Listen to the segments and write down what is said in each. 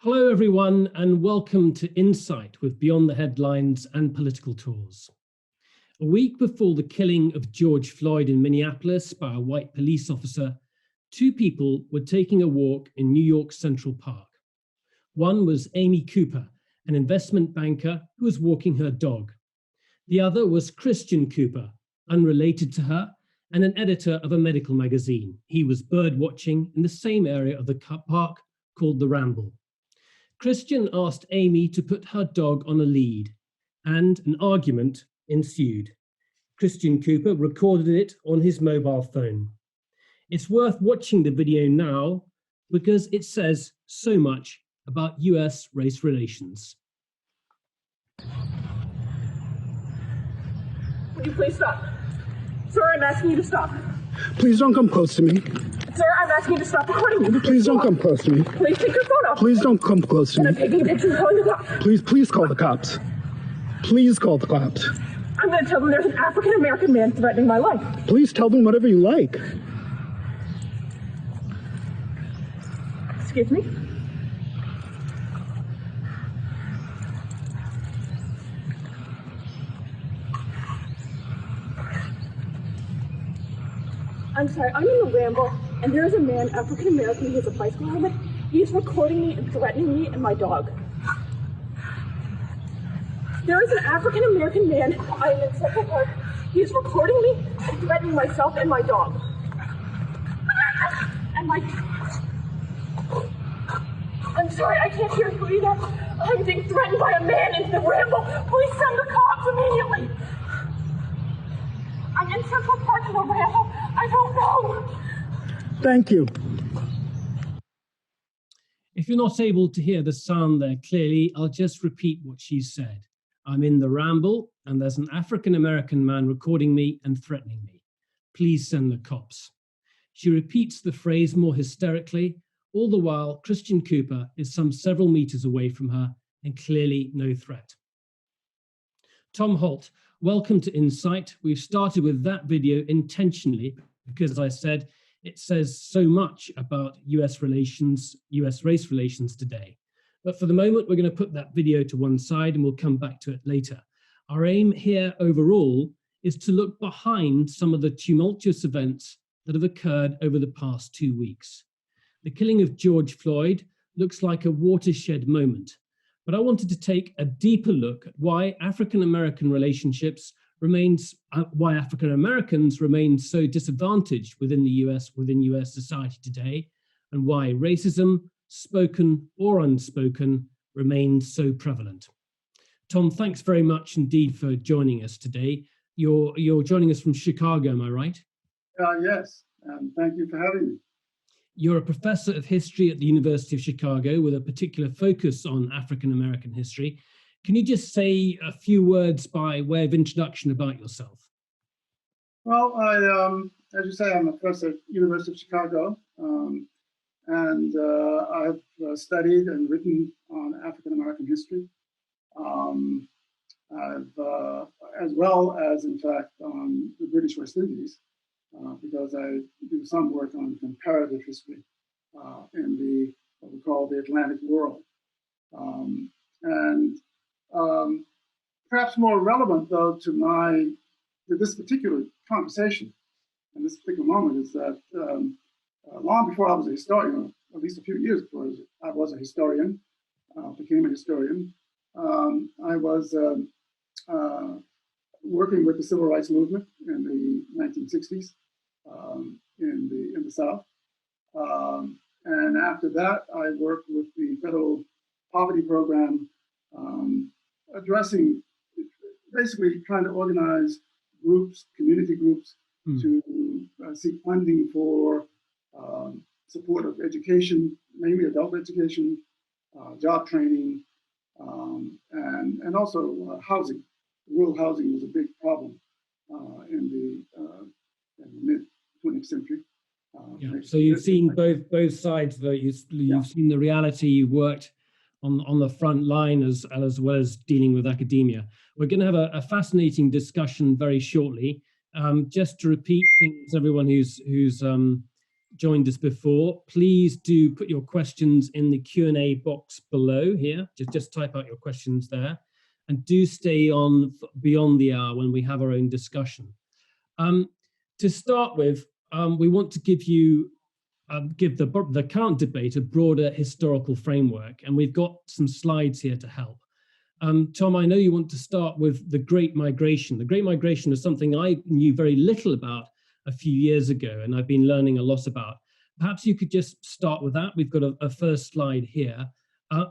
Hello, everyone, and welcome to Insight with Beyond the Headlines and Political Tours. A week before the killing of George Floyd in Minneapolis by a white police officer, two people were taking a walk in New York's Central Park. One was Amy Cooper, an investment banker who was walking her dog. The other was Christian Cooper, unrelated to her, and an editor of a medical magazine. He was bird watching in the same area of the park called the Ramble. Christian asked Amy to put her dog on a lead, and an argument ensued. Christian Cooper recorded it on his mobile phone. It's worth watching the video now because it says so much about US race relations. Would you please stop? Sir, I'm asking you to stop. Please don't come close to me. Sir, I'm asking you to stop recording me. Please don't come close to me. Please take your phone off. Please don't come close to And I'm me. taking a picture and calling the cops. Please call the cops. Please call the cops. I'm going to tell them there's an African-American man threatening my life. Please tell them whatever you like. Excuse me? I'm sorry, I'm in the Ramble, and there is a man, African-American, who has a bicycle helmet. He's recording me and threatening me and my dog. There is an African-American man, I am in Central Park. He is recording me and threatening myself and my dog. And I'm sorry, I can't hear you either. I'm being threatened by a man in the Ramble. Please send the cops immediately. I'm in Central Park in the Ramble. I don't know. Thank you. If you're not able to hear the sound there clearly, I'll just repeat what she said. I'm in the Ramble, and there's an African-American man recording me and threatening me. Please send the cops. She repeats the phrase more hysterically, all the while Christian Cooper is some several meters away from her and clearly no threat. Tom Holt, welcome to Insight. We've started with that video intentionally because, as I said, it says so much about US relations, US race relations today. But for the moment, we're going to put that video to one side and we'll come back to it later. Our aim here overall is to look behind some of the tumultuous events that have occurred over the past 2 weeks. The killing of George Floyd looks like a watershed moment, but I wanted to take a deeper look at why African-American relationships why African Americans remain so disadvantaged within US society today, and why racism, spoken or unspoken, remains so prevalent. Tom, thanks very much indeed for joining us today. You're joining us from Chicago, am I right? Yes, and thank you for having me. You're a professor of history at the University of Chicago with a particular focus on African American history. Can you just say a few words by way of introduction about yourself? Well, as you say, I'm a professor at the University of Chicago, and I've studied and written on African American history, as well as, in fact, on the British West Indies, because I do some work on comparative history in what we call the Atlantic world. Perhaps more relevant, though, to this particular conversation and this particular moment is that long before I was a historian, or at least a few years before I was a historian, became a historian, I was working with the Civil Rights Movement in the 1960s in the South. And after that, I worked with the Federal Poverty Program, addressing, basically trying to organize groups, community groups, to seek funding for support of education, mainly adult education, job training, and also housing. Rural housing was a big problem in the mid-20th century. So you've seen both sides, though. You've seen the reality. You've worked on the front line as well as dealing with academia. We're going to have a fascinating discussion very shortly. Just to repeat things, everyone who's joined us before, please do put your questions in the Q&A box below here. Just type out your questions there, and do stay on beyond the hour when we have our own discussion. To start with, we want to give the current debate a broader historical framework, and we've got some slides here to help. Tom, I know you want to start with the Great Migration. The Great Migration is something I knew very little about a few years ago, and I've been learning a lot about. Perhaps you could just start with that. We've got a first slide here,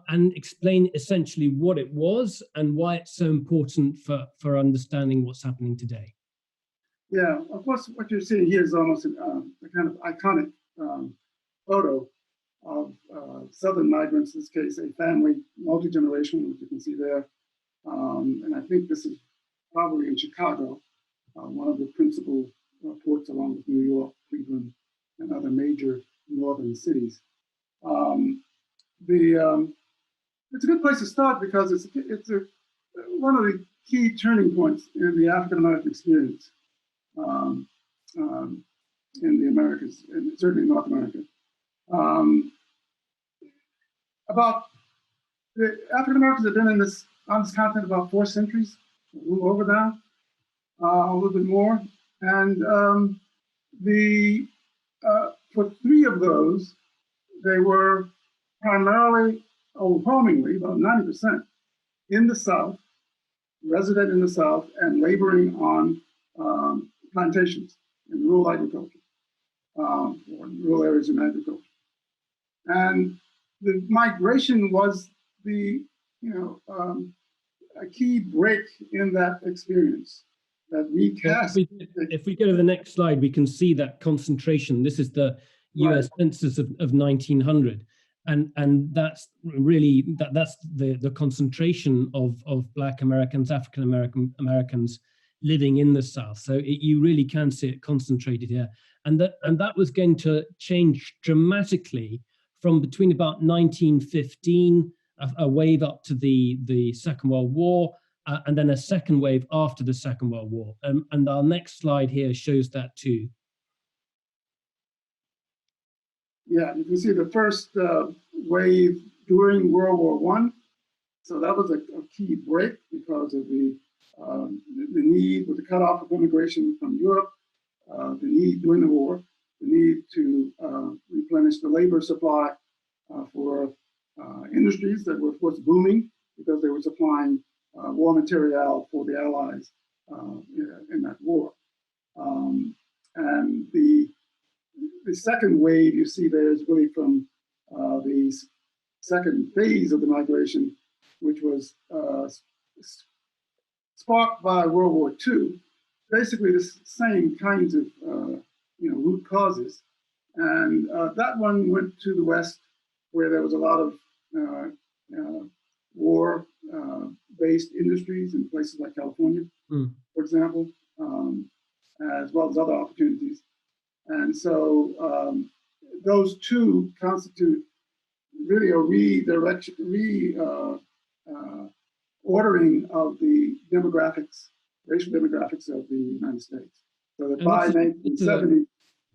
and explain essentially what it was and why it's so important for understanding what's happening today. Yeah, of course, what you're seeing here is almost a kind of iconic photo of Southern migrants, in this case, a family, multi-generational, which you can see there. And I think this is probably in Chicago, one of the principal ports, along with New York, Cleveland, and other major northern cities. It's a good place to start because it's one of the key turning points in the African American experience in the Americas, and certainly North America. About the African Americans have been on this continent about 4 centuries, a little over now, a little bit more, and for 3 of those, they were primarily, overwhelmingly, about 90%, in the South, resident in the South, and laboring on plantations in rural agriculture, or rural areas in agriculture. And the migration was a key break in that experience that recast. If we go to the next slide, we can see that concentration. This is the US census of 1900. And that's really, that's the concentration of Black Americans, African Americans living in the South. So you really can see it concentrated here. And that was going to change dramatically from between about 1915, a wave up to the Second World War, and then a second wave after the Second World War. And our next slide here shows that too. Yeah, you can see the first wave during World War I. So that was a key break because of the need with the cutoff of immigration from Europe, the need during the war, the need to replenish the labor supply for industries that were, of course, booming because they were supplying war material for the Allies in that war. And the second wave you see there is really from the second phase of the migration, which was sparked by World War II. Basically, the same kinds of root causes, and that one went to the West, where there was a lot of war-based industries in places like California, for example, as well as other opportunities. And so those two constitute really a ordering of the demographics, racial demographics of the United States. So that by 1970,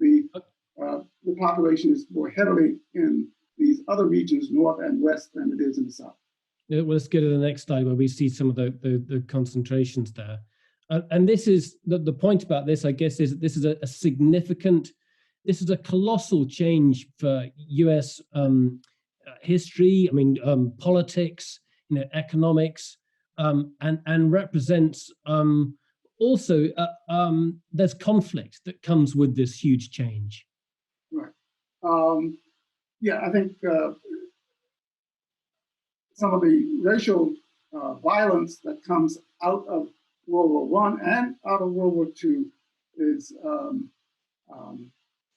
the population is more heavily in these other regions, north and west, than it is in the south. Yeah, well, let's go to the next slide where we see some of the concentrations there. And this is the point about this, I guess, is this is a significant, this is a colossal change for US history, I mean, politics, economics, and represents also there's conflict that comes with this huge change. Right. Yeah, I think some of the racial violence that comes out of World War I and out of World War II is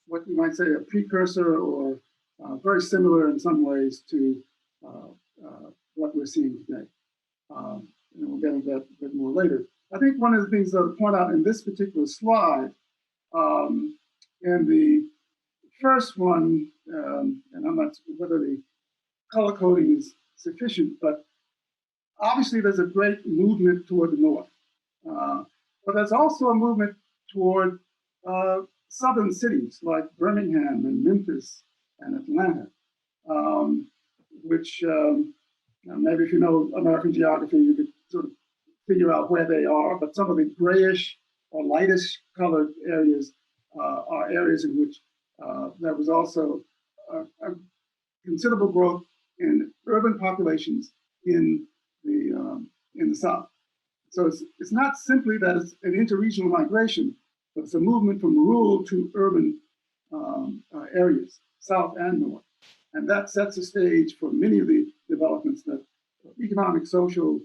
what you might say a precursor or very similar in some ways to what we're seeing today. And we'll get into that a bit more later. I think one of the things I'll point out in this particular slide, in the first one, and I'm not sure whether the color coding is sufficient, but obviously there's a great movement toward the north. But there's also a movement toward southern cities like Birmingham and Memphis and Atlanta, which maybe if you know American geography, you could sort of figure out where they are. But some of the grayish or lightish colored areas are areas in which there was also a considerable growth in urban populations in the South. So it's not simply that it's an interregional migration, but it's a movement from rural to urban areas, South and North. And that sets the stage for many of the developments that economic, social,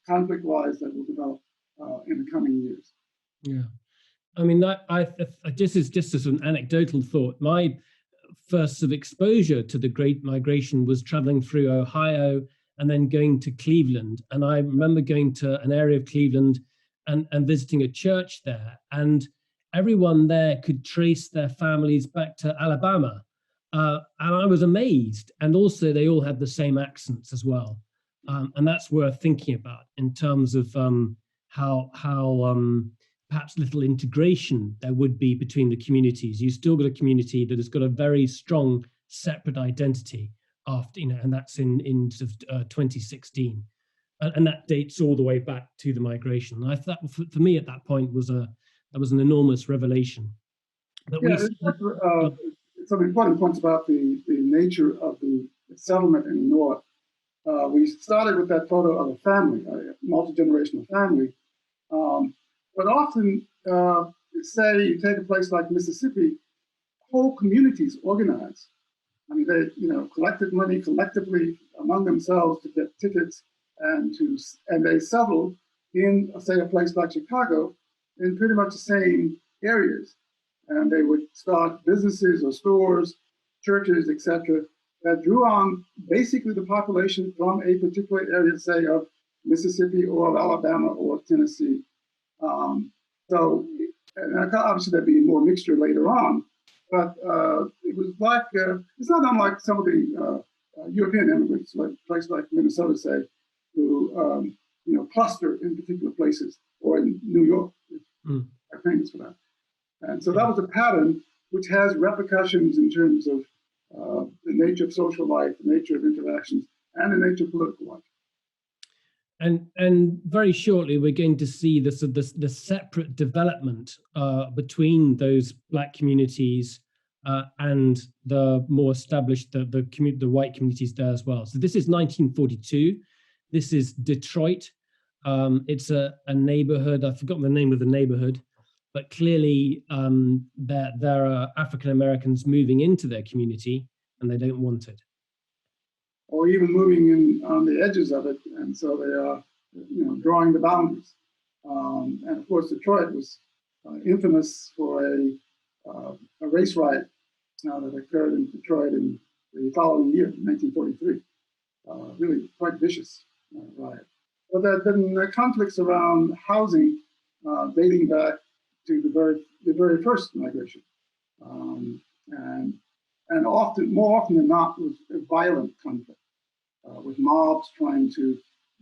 conflict-wise that will develop in the coming years. Yeah. I mean, I just as an anecdotal thought, my first sort of exposure to the Great Migration was traveling through Ohio and then going to Cleveland. And I remember going to an area of Cleveland and visiting a church there. And everyone there could trace their families back to Alabama. And I was amazed. And also they all had the same accents as well. And that's worth thinking about in terms of how perhaps little integration there would be between the communities. You've still got a community that has got a very strong separate identity after, and that's in sort of 2016. And that dates all the way back to the migration. And I thought for me at that point that was an enormous revelation. But some important points about the nature of the settlement in the North. We started with that photo of a family, a multi-generational family. But often, say you take a place like Mississippi, whole communities organize. I mean, they collected money collectively among themselves to get tickets, and they settled in, say, a place like Chicago, in pretty much the same areas, and they would start businesses or stores, churches, etc., that drew on basically the population from a particular area, say, of Mississippi or of Alabama or Tennessee. So obviously there'd be more mixture later on, but it was like, it's not unlike some of the European immigrants, like places like Minnesota, say, who cluster in particular places, or in New York, are famous for that. And so that was a pattern which has repercussions in terms of the nature of social life, the nature of interactions, and the nature of political life. And very shortly, we're going to see the separate development between those Black communities and the more established the white communities there as well. So this is 1942. This is Detroit. It's a neighborhood. I've forgotten the name of the neighborhood, but clearly there are African Americans moving into their community, and they don't want it. Or even moving in on the edges of it, and so they are, drawing the boundaries. And of course, Detroit was infamous for a race riot that occurred in Detroit in the following year, 1943. Really quite vicious riot. But there have been conflicts around housing dating back to the very first migration, and more often than not, was a violent conflict. With mobs trying to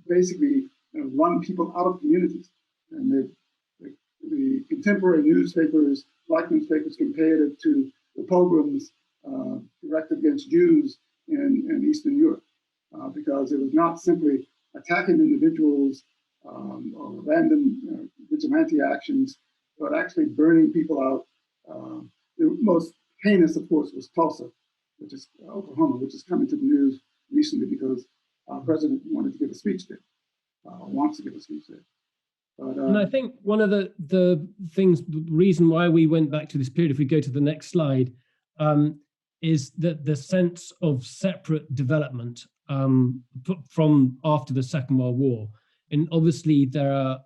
basically run people out of communities. And the contemporary newspapers, Black newspapers, compared it to the pogroms directed against Jews in Eastern Europe, because it was not simply attacking individuals or random vigilante actions, but actually burning people out. The most heinous, of course, was Tulsa, which is Oklahoma, which is coming to the news recently because our president wanted to give a speech there, wants to give a speech there. But, and I think one of the reason why we went back to this period, if we go to the next slide, is that the sense of separate development from after the Second World War. And obviously there are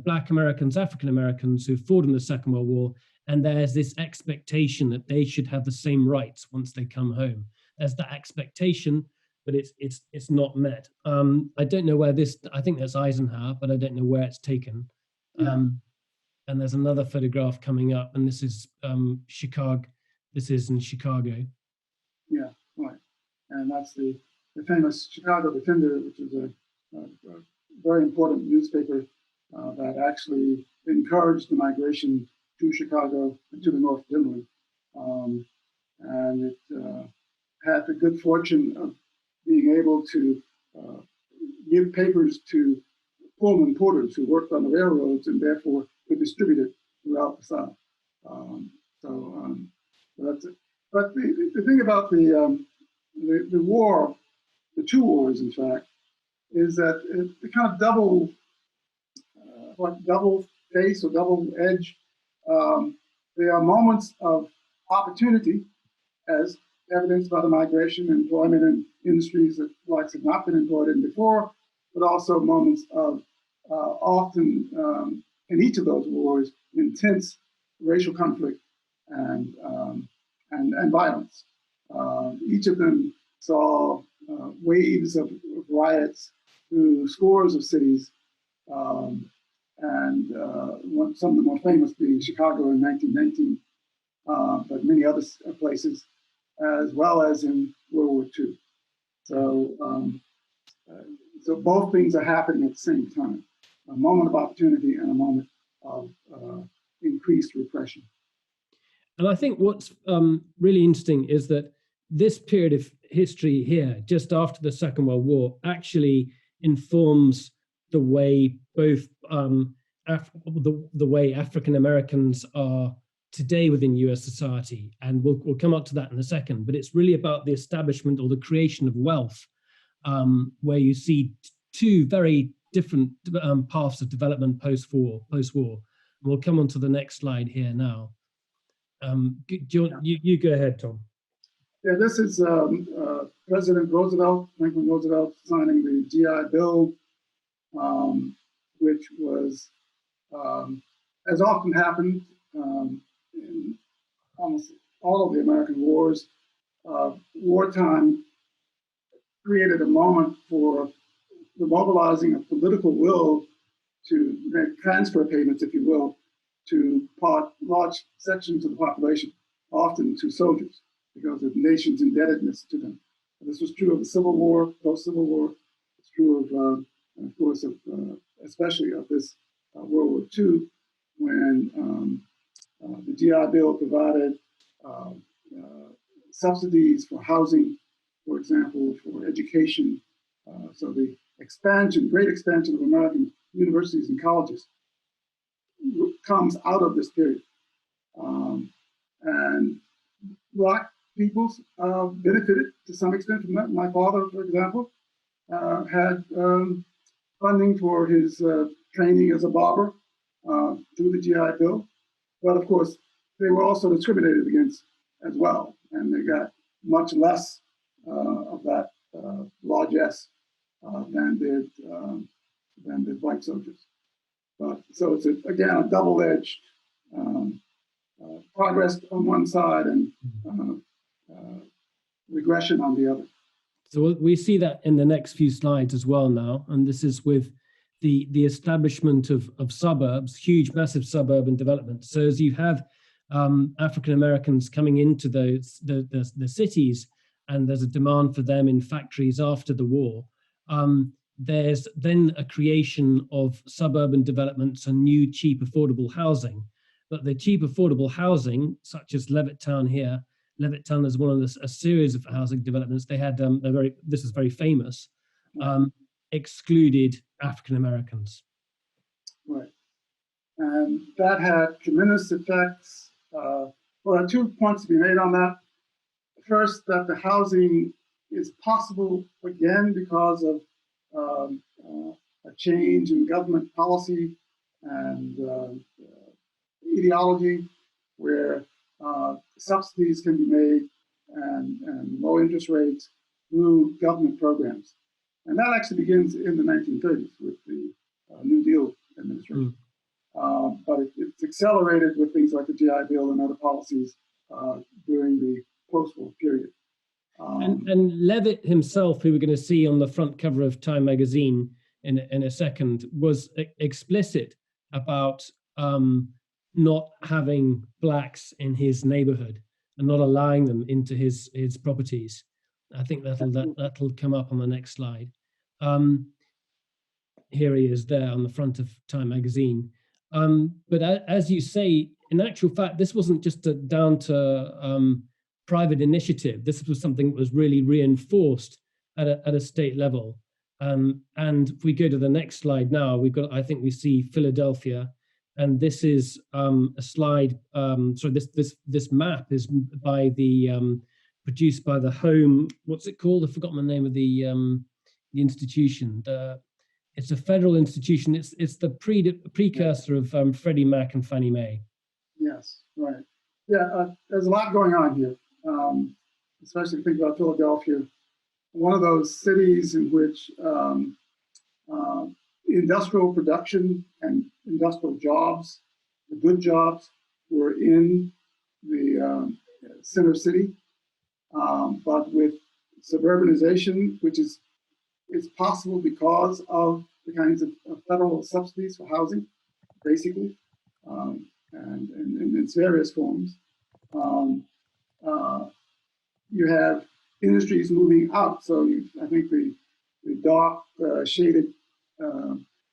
Black Americans, African Americans who fought in the Second World War, and there's this expectation that they should have the same rights once they come home. There's that expectation, but it's not met. I don't know where I think that's Eisenhower, but I don't know where it's taken. Yeah. And there's another photograph coming up, and this is Chicago. This is in Chicago. Yeah, right. And that's the famous Chicago Defender, which is a very important newspaper that actually encouraged the migration to Chicago and to the north generally. And it had the good fortune of being able to give papers to Pullman porters who worked on the railroads and therefore could distribute it throughout the South. That's it. But the thing about the war, the two wars, in fact, is that the kind of double face or double edge. There are moments of opportunity, as evidenced by the migration and employment in industries that blacks have not been employed in before, but also moments of often in each of those wars, intense racial conflict and violence. Each of them saw waves of riots through scores of cities, and some of the more famous being Chicago in 1919, but many other places, as well as in World War II. So both things are happening at the same time, a moment of opportunity and a moment of increased repression. And I think what's really interesting is that this period of history here, just after the Second World War, actually informs the way both the way African Americans are today within US society. And we'll come up to that in a second, but it's really about the establishment or the creation of wealth, where you see two very different paths of development post-war. And we'll come on to the next slide here now. You go ahead, Tom. Yeah, this is President Roosevelt, Franklin Roosevelt, signing the GI Bill, which was, as often happened in almost all of the American wars, wartime created a moment for the mobilizing of political will to make transfer payments, if you will, to large sections of the population, often to soldiers, because of the nation's indebtedness to them. And this was true of the Civil War, post-Civil War. It's true of course, especially of this World War II, when the GI Bill provided subsidies for housing, for example, for education. So the great expansion of American universities and colleges comes out of this period. And Black people benefited to some extent from that. My father, for example, had funding for his training as a barber through the GI Bill. But of course, they were also discriminated against as well, and they got much less of that largesse than did white soldiers. So it's again a double-edged progress on one side and regression on the other. So we see that in the next few slides as well now, and this is with the establishment of suburbs, huge, massive suburban development. So as you have African Americans coming into the cities, and there's a demand for them in factories after the war, there's then a creation of suburban developments and new, cheap, affordable housing. But the cheap, affordable housing, such as Levittown here, Levittown is one of a series of housing developments. They had this is very famous, excluded African Americans. Right, and that had tremendous effects. Well, there are 2 points to be made on that. First, that the housing is possible again because of a change in government policy and ideology, where subsidies can be made and low interest rates through government programs. And that actually begins in the 1930s with the New Deal administration. But it's accelerated with things like the GI Bill and other policies during the post-war period. And Levitt himself, who we're going to see on the front cover of Time magazine in a second, was explicit about not having blacks in his neighborhood and not allowing them into his properties. I think that'll come up on the next slide. Here he is there on the front of Time magazine. But as you say, in actual fact, this wasn't just down to private initiative. This was something that was really reinforced at a state level. And if we go to the next slide now, I think we see Philadelphia, and this is a slide. This map is by produced by the Home. What's it called? I've forgotten the name of the institution. It's a federal institution. It's the precursor of Freddie Mac and Fannie Mae. Yes, right. Yeah, there's a lot going on here, especially if you think about Philadelphia, one of those cities in which industrial production and industrial jobs, the good jobs, were in the center city, but with suburbanization, which is possible because of the kinds of federal subsidies for housing, basically, and in its various forms. You have industries moving out. So I think the dark shaded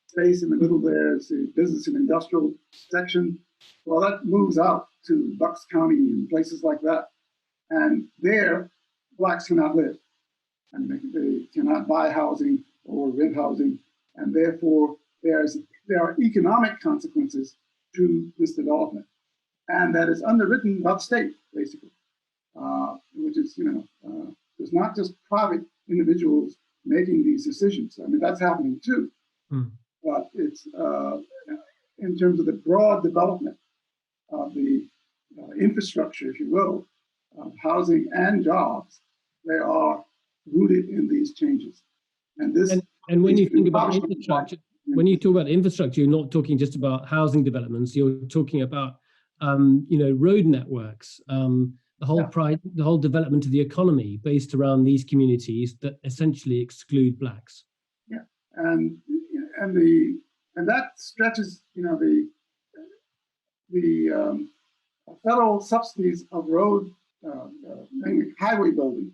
space in the middle there is the business and industrial section. Well, that moves out to Bucks County and places like that. And there, Blacks cannot live. And they cannot buy housing or rent housing. And therefore, there are economic consequences to this development. And that is underwritten by the state, basically, which is, there's not just private individuals making these decisions. I mean, that's happening too. But it's in terms of the broad development of the infrastructure, if you will, of housing and jobs, they are rooted in these changes. And this. And when you think about infrastructure, when you talk about infrastructure, you're not talking just about housing developments. You're talking about road networks, the whole development of the economy based around these communities that essentially exclude Blacks. Yeah, and that stretches, the federal subsidies of road, mainly highway building,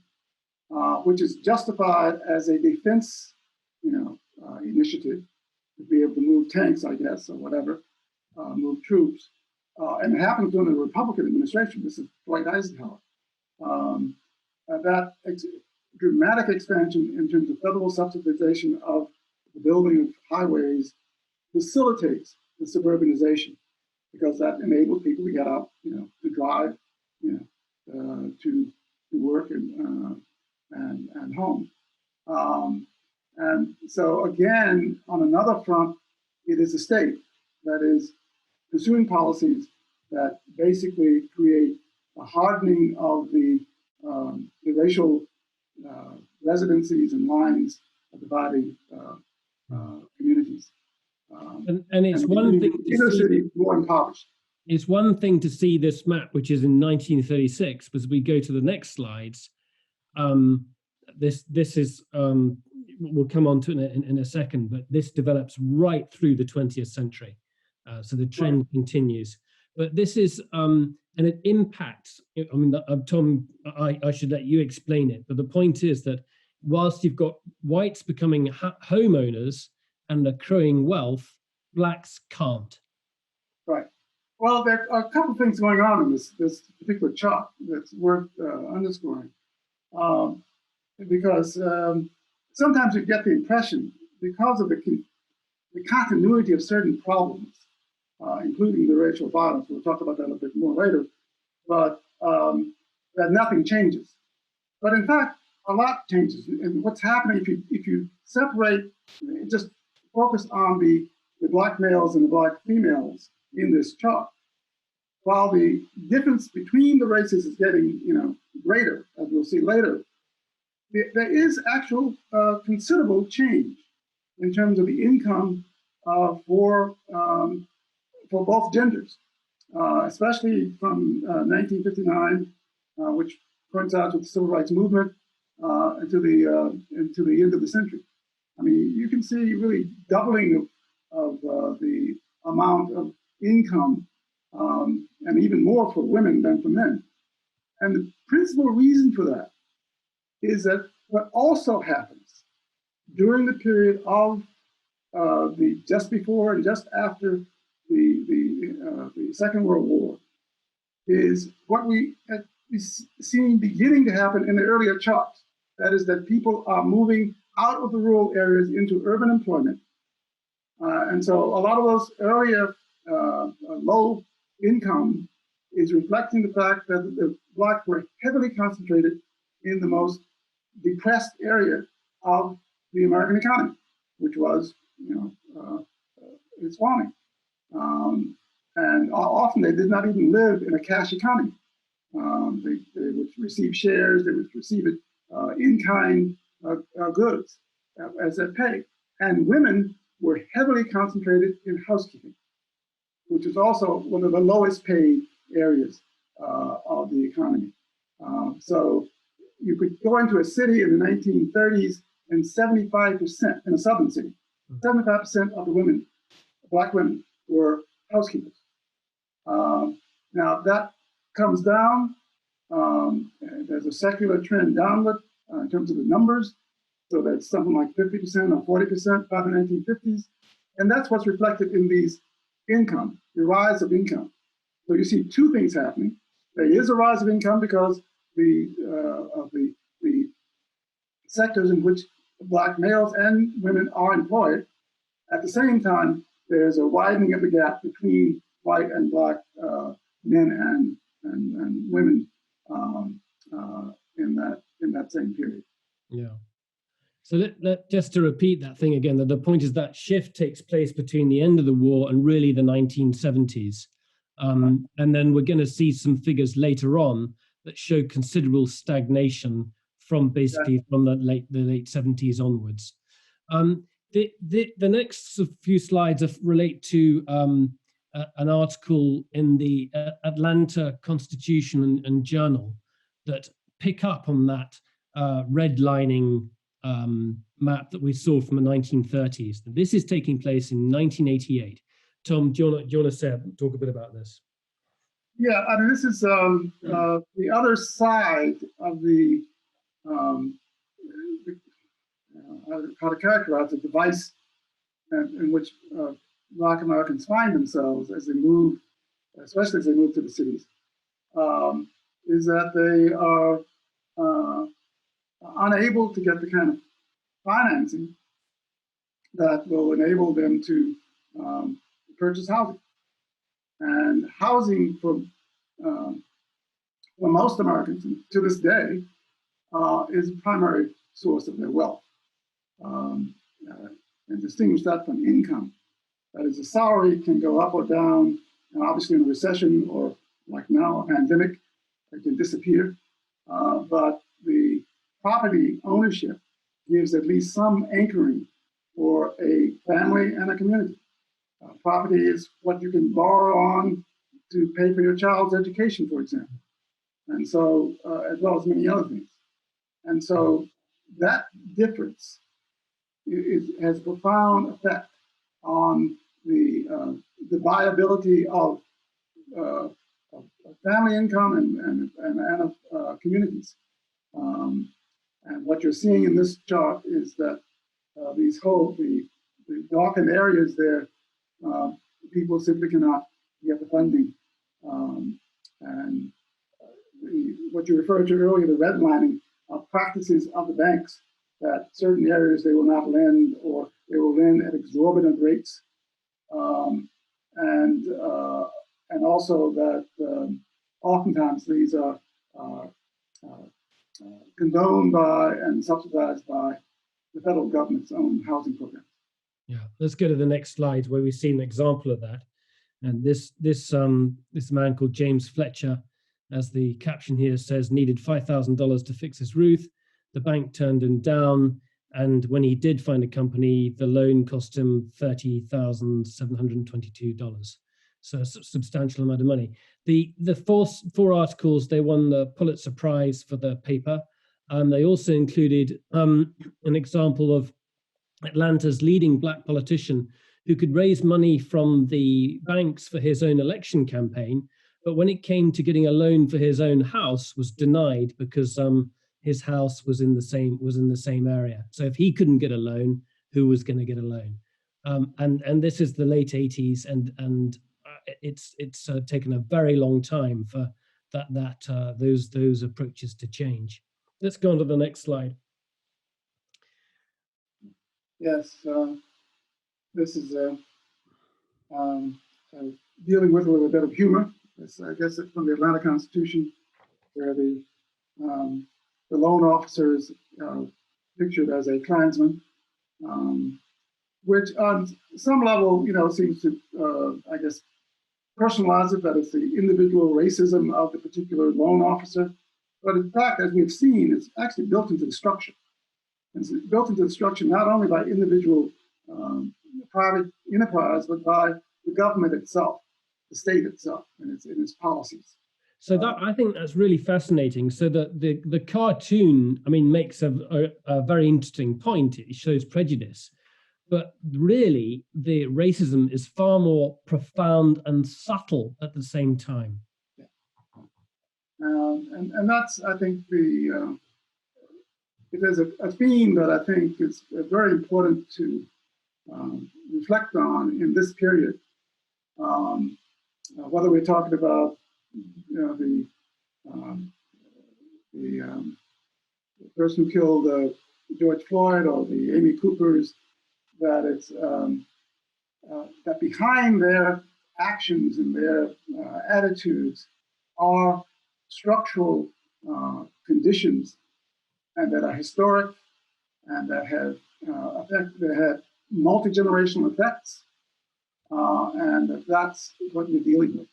which is justified as a defense, initiative to be able to move tanks, I guess, or whatever, move troops. And it happened during the Republican administration. This is Dwight Eisenhower. That dramatic expansion in terms of federal subsidization of the building of highways facilitates the suburbanization, because that enables people to get out, to drive, to work and home. And so again, on another front, it is the state that is pursuing policies that basically create a hardening of the racial residencies and lines of dividing communities. And it's one thing to see more impoverished. It's one thing to see this map, which is in 1936, but as we go to the next slides, this is we'll come on to it in a second, but this develops right through the 20th century. So the trend continues. But this is, and it impacts, Tom, I should let you explain it, but the point is that whilst you've got whites becoming homeowners and accruing wealth, Blacks can't. Right. Well, there are a couple of things going on in this particular chart that's worth underscoring. Because sometimes you get the impression, because of the continuity of certain problems, including the racial violence, we'll talk about that a bit more later, but that nothing changes. But in fact, a lot changes. And what's happening if you separate, just focus on the Black males and the Black females in this chart, while the difference between the races is getting greater, as we'll see later, there is actual considerable change in terms of the income for both genders, especially from 1959, which coincides with the Civil Rights Movement, into the end of the century. I mean, you can see really doubling of the amount of income, and even more for women than for men. And the principal reason for that is that what also happens during the period of the just before and just after the Second World War is what we had seen beginning to happen in the earlier charts. That is, that people are moving out of the rural areas into urban employment. And so a lot of those earlier low income is reflecting the fact that the Blacks were heavily concentrated in the most depressed area of the American economy, which was, its farming. And often they did not even live in a cash economy. They would receive shares, they would receive it in-kind goods as their pay. And women were heavily concentrated in housekeeping, which is also one of the lowest paid areas of the economy. So you could go into a city in the 1930s and 75%, in a southern city, 75% of the women, Black women, were housekeepers. Now that comes down. There's a secular trend downward in terms of the numbers. So that's something like 50% or 40% by the 1950s. And that's what's reflected in these income, the rise of income. So you see two things happening. There is a rise of income because of the sectors in which Black males and women are employed. At the same time, there's a widening of the gap between white and Black men and women in that same period. Yeah. So just to repeat that thing again, that the point is that shift takes place between the end of the war and really the 1970s. And then we're going to see some figures later on that show considerable stagnation from basically from the late 70s onwards. The next few slides relate to an article in the Atlanta Constitution and Journal that pick up on that redlining map that we saw from the 1930s. This is taking place in 1988. Tom, do you want to talk a bit about this? Yeah, I mean, this is the other side of the how to characterize the device in which Black Americans find themselves as they move, especially as they move to the cities, is that they are unable to get the kind of financing that will enable them to purchase housing. And housing for most Americans to this day is a primary source of their wealth. And distinguish that from income. That is, a salary can go up or down, and obviously in a recession or like now, a pandemic, it can disappear. But the property ownership gives at least some anchoring for a family and a community. Property is what you can borrow on to pay for your child's education, for example. And so, as well as many other things. And so that difference has a profound effect on the viability of family income and of communities. And what you're seeing in this chart is that the darkened areas there, people simply cannot get the funding. What you referred to earlier, the redlining of practices of the banks, that certain areas they will not lend, or they will lend at exorbitant rates, and also that oftentimes these are condoned by and subsidized by the federal government's own housing program. Yeah, let's go to the next slide where we see an example of that. And this man called James Fletcher, as the caption here says, needed $5,000 to fix his roof. The bank turned him down, and when he did find a company, the loan cost him $30,722. So a substantial amount of money. The four articles, they won the Pulitzer Prize for the paper, and they also included an example of Atlanta's leading Black politician who could raise money from the banks for his own election campaign, but when it came to getting a loan for his own house, was denied because his house was in the same area. So if he couldn't get a loan, who was going to get a loan? And this is the late 80s, and it's taken a very long time for those approaches to change. Let's go on to the next slide. Yes, this is dealing with a bit of humor. I guess it's from the Atlanta Constitution, where the loan officer is pictured as a Klansman, which on some level, seems to, I guess, personalize it, that it's the individual racism of the particular loan officer. But in fact, as we've seen, it's actually built into the structure. It's built into the structure not only by individual private enterprise, but by the government itself, the state itself, and its policies. So that, I think that's really fascinating. So the cartoon, I mean, makes a very interesting point. It shows prejudice, but really the racism is far more profound and subtle at the same time. Yeah. And that's, I think, it is a theme that I think is very important to reflect on in this period. Whether we're talking about the person who killed George Floyd or the Amy Coopers, that it's that behind their actions and their attitudes are structural conditions, and that are historic, and that have multi-generational effects, and that's what we're dealing with.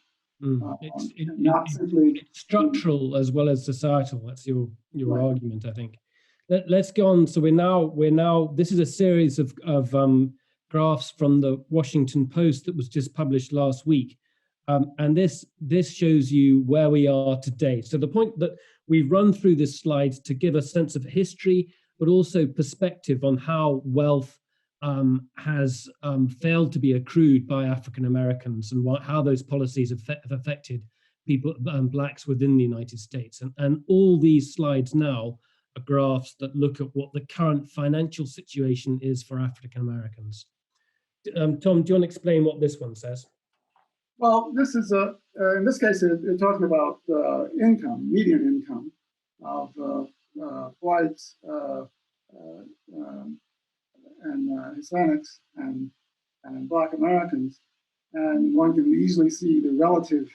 It's structural as well as societal. That's your right. Argument, I think. Let's go on. So we're now. This is a series of graphs from the Washington Post that was just published last week, and this shows you where we are today. So the point that we've run through this slide to give a sense of history, but also perspective on how wealth has failed to be accrued by African Americans, and how those policies have affected people, blacks within the United States. And all these slides now are graphs that look at what the current financial situation is for African Americans. Tom, do you want to explain what this one says? Well, this is in this case, they're talking about income, median income of whites and Hispanics and Black Americans, and one can easily see the relative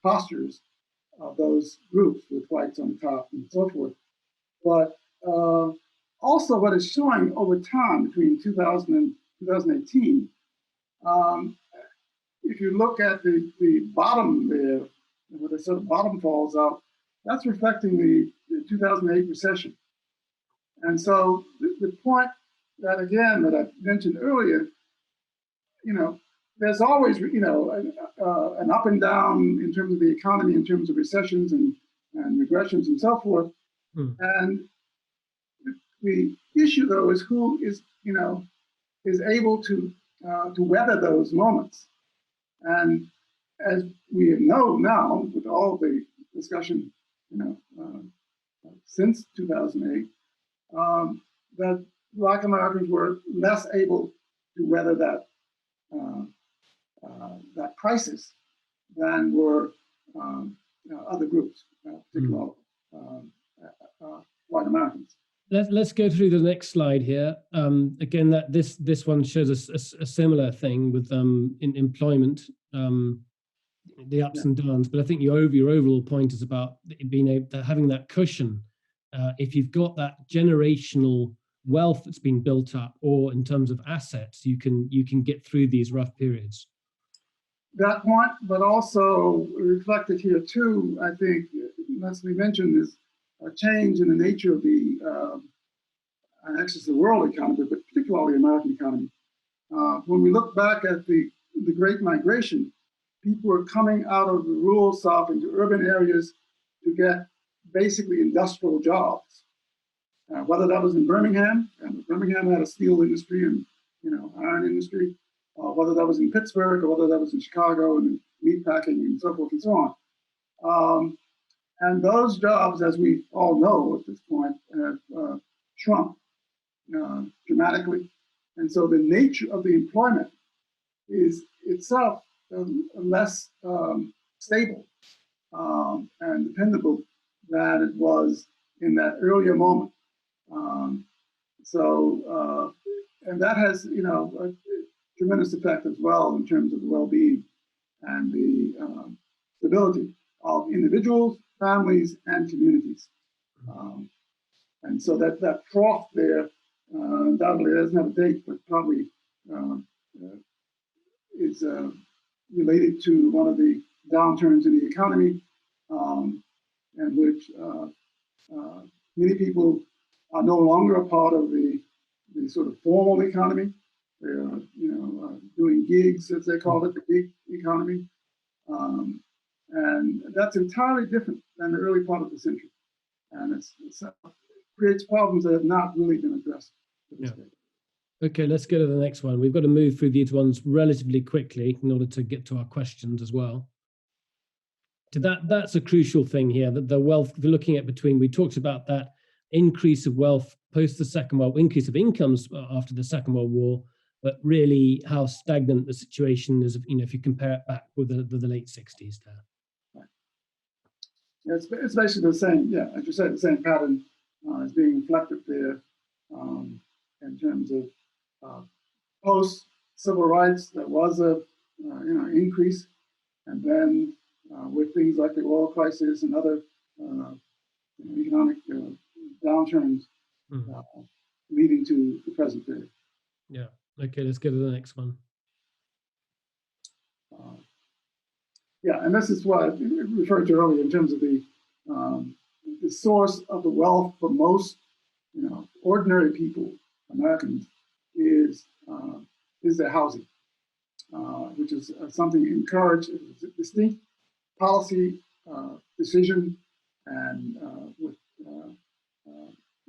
postures of those groups, with whites on top and so forth. But also what it's showing over time between 2000 and 2018, if you look at the bottom there, where the sort of bottom falls out, that's reflecting the 2008 recession. And so the point that, again, that I mentioned earlier, there's always, an up and down in terms of the economy, in terms of recessions and regressions and so forth. And the issue, though, is who is able to weather those moments. And as we know now, with all the discussion, since 2008, that Black Americans were less able to weather that crisis than were other groups, particularly white Americans. Let's go through the next slide here. Again, that this one shows us a similar thing with in employment, the ups and downs. But I think your overall point is about being able to having that cushion. If you've got that generational wealth that's been built up, or in terms of assets, you can get through these rough periods. That point, but also reflected here too, I think, as we mentioned, is a change in the nature of the, actually the world economy, but particularly the American economy. When we look back at the Great Migration, people were coming out of the rural South into urban areas to get basically industrial jobs. Whether that was in Birmingham, and Birmingham had a steel industry and iron industry, whether that was in Pittsburgh, or whether that was in Chicago and meat packing and so forth and so on. And those jobs, as we all know at this point, have shrunk dramatically. And so the nature of the employment is itself less stable and dependable than it was in that earlier moment. And that has, a tremendous effect as well in terms of the well-being and the stability of individuals, families, and communities. And so that trough there undoubtedly doesn't have a date, but probably is related to one of the downturns in the economy, in which many people are no longer a part of the sort of formal economy. They're, doing gigs, as they call it, the gig economy. And that's entirely different than the early part of the century. And it creates problems that have not really been addressed to this day. Okay, let's go to the next one. We've got to move through these ones relatively quickly in order to get to our questions as well. That's a crucial thing here, that the wealth we're looking at between, we talked about that increase of wealth post the Second World War, increase of incomes after the Second World War, but really how stagnant the situation is, if you compare it back with the late 60s there. Right. Yeah, it's basically the same, as you said, the same pattern is being reflected there in terms of post-civil rights. There was a increase, and then with things like the oil crisis and other economic downturns leading to the present day. Yeah. Okay, let's go to the next one. And this is what I referred to earlier in terms of the source of the wealth for most, ordinary people, Americans, is their housing, which is something encouraged, distinct policy decision and with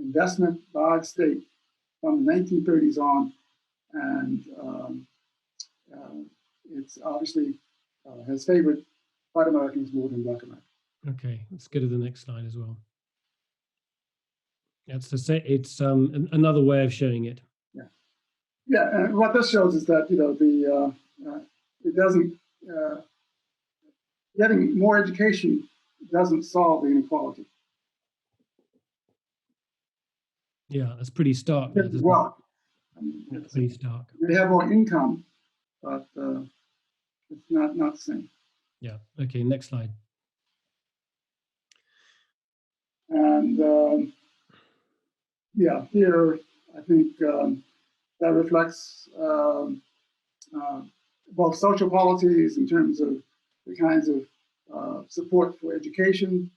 investment by the state from the 1930s on, and it's obviously has favored white Americans more than black Americans. Okay, let's go to the next slide as well. That's to say, it's another way of showing it. And what this shows is that it doesn't getting more education doesn't solve the inequality. Yeah, that's pretty stark. It's pretty stark. They have more income, but it's not the same. Yeah. Okay. Next slide. And here I think that reflects both social policies in terms of the kinds of support for education.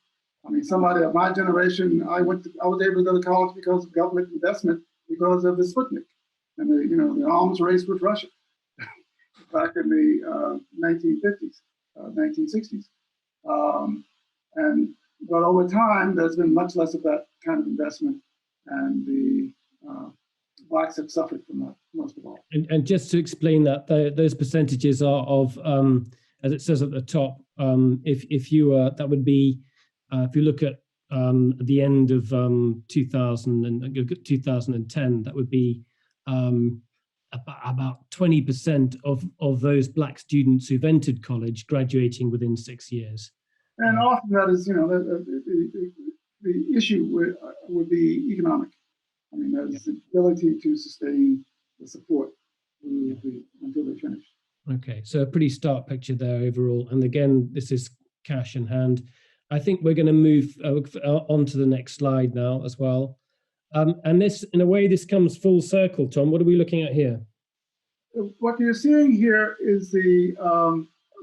I mean, somebody of my generation, I was able to go to college because of government investment, because of the Sputnik and the arms race with Russia back in the 1950s, 1960s. But over time, there's been much less of that kind of investment, and the blacks have suffered from that most of all. And just to explain that, those percentages are of, as it says at the top, if you that would be, if you look at the end of 2010, that would be about 20% of those black students who've entered college graduating within 6 years. And often that is, the issue would be economic. I mean, that's the ability to sustain the support until they finish. Okay, so a pretty stark picture there overall. And again, this is cash in hand. I think we're going to move on to the next slide now as well. And this, in a way, this comes full circle, Tom. What are we looking at here? What you're seeing here is the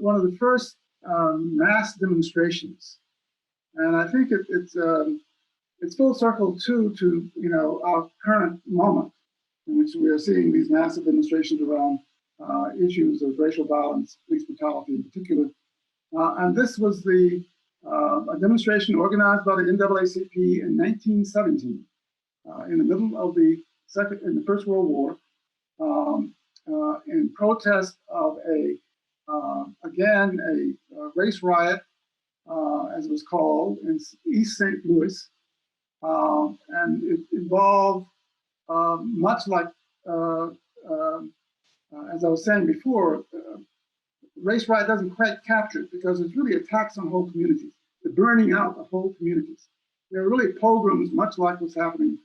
one of the first mass demonstrations, and I think it's full circle too to our current moment in which we are seeing these massive demonstrations around issues of racial violence, police brutality in particular. And this was a demonstration organized by the NAACP in 1917, in the middle of the First World War, in protest of a race riot, as it was called, in East St. Louis, and it involved much like as I was saying before, race riot doesn't quite capture it because it's really attacks on whole communities, the burning out of whole communities. There are really pogroms, much like what's happening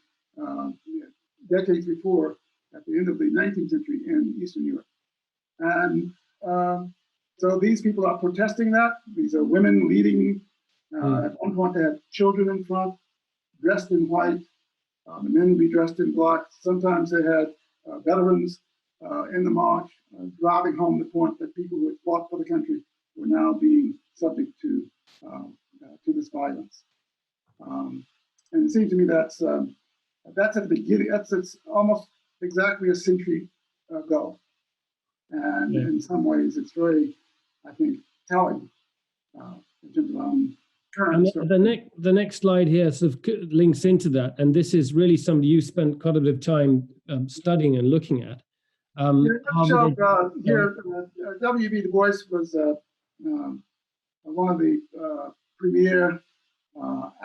decades before, at the end of the 19th century in Eastern Europe. And so these people are protesting that. These are women leading. At one point, they had children in front, dressed in white. The men would be dressed in black. Sometimes they had veterans in the march, driving home the point that people who had fought for the country were now being subject to this violence. And it seems to me that's at the beginning. It's almost exactly a century ago, and in some ways, it's very, I think, telling in terms of our own current. And the next slide here sort of links into that, and this is really something you spent quite a bit of time studying and looking at. W.B. Du Bois was one of the premier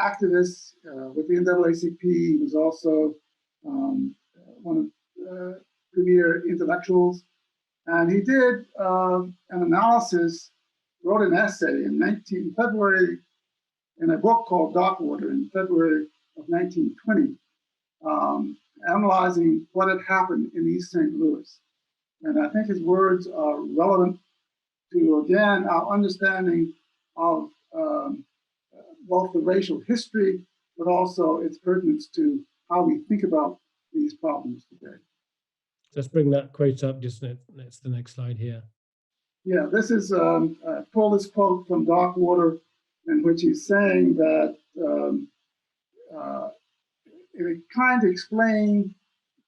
activists with the NAACP. He was also one of the premier intellectuals. And he did an analysis, wrote an essay in February, in a book called Darkwater in February of 1920, analyzing what had happened in East St. Louis. And I think his words are relevant to, again, our understanding of both the racial history, but also its pertinence to how we think about these problems today. Let's bring that quote up, just that's the next slide here. Yeah, this is pull this quote from Darkwater, in which he's saying that it kind of explained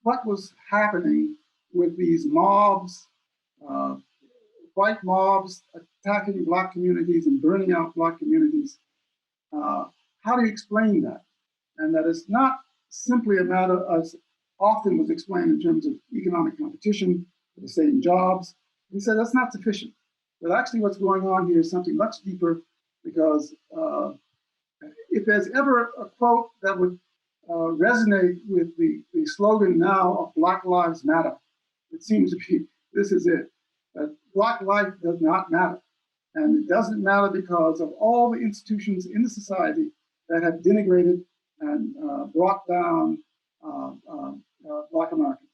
what was happening with these mobs, white mobs attacking black communities and burning out black communities. How do you explain that? And that it's not simply a matter, as often was explained, in terms of economic competition for the same jobs. He said that's not sufficient. But actually what's going on here is something much deeper, because if there's ever a quote that would resonate with the slogan now of Black Lives Matter, it seems to be, this is it. That Black life does not matter. And it doesn't matter because of all the institutions in the society that have denigrated and brought down Black Americans.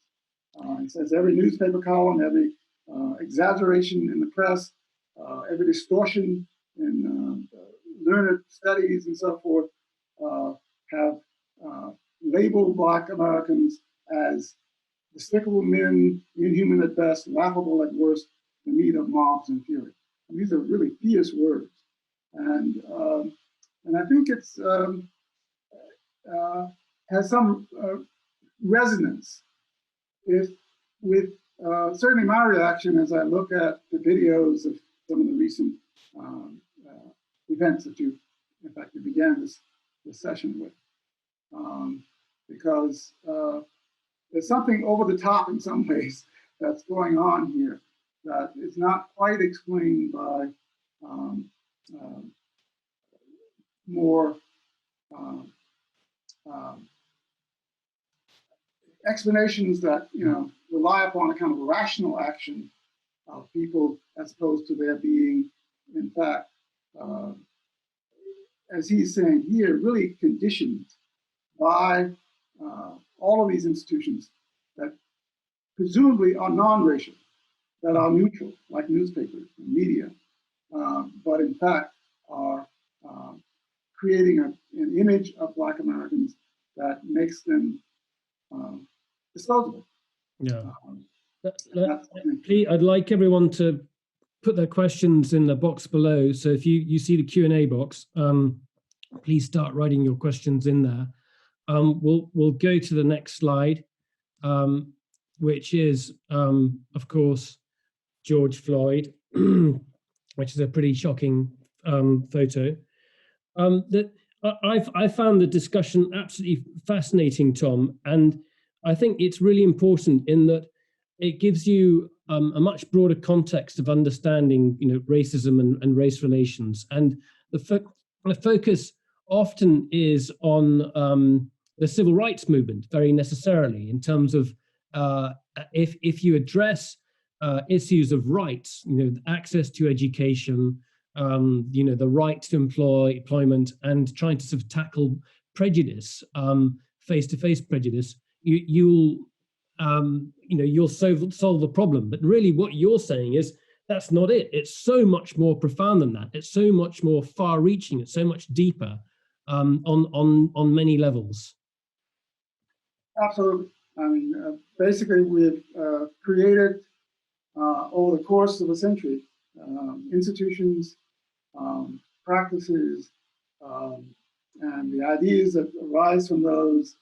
He says every newspaper column, every exaggeration in the press, every distortion in learned studies and so forth have labeled Black Americans as despicable men, inhuman at best, laughable at worst, the meat of mobs and fury. And these are really fierce words, and I think it's has some resonance with certainly my reaction as I look at the videos of some of the recent events that you began this session with, because there's something over the top in some ways that's going on here that is not quite explained by more explanations that rely upon a kind of rational action of people, as opposed to there being, in fact, as he's saying here, really conditioned by all of these institutions that presumably are non-racial, that are neutral, like newspapers and media, but in fact are creating an image of Black Americans that makes them disposable. Yeah. Please, I'd like everyone to put their questions in the box below. So if you see the Q&A box, please start writing your questions in there. We'll go to the next slide, which is, of course, George Floyd, which is a pretty shocking photo. That I found the discussion absolutely fascinating, Tom, and I think it's really important in that it gives you a much broader context of understanding, racism and race relations. And the focus often is on the civil rights movement, very necessarily, in terms of if you address issues of rights, access to education, the right to employment, and trying to sort of tackle prejudice, face-to-face prejudice, you'll solve the problem. But really, what you're saying is that's not it. It's so much more profound than that. It's so much more far-reaching. It's so much deeper on many levels. Absolutely. I mean, basically, we've created over the course of a century institutions, practices, and the ideas that arise from those,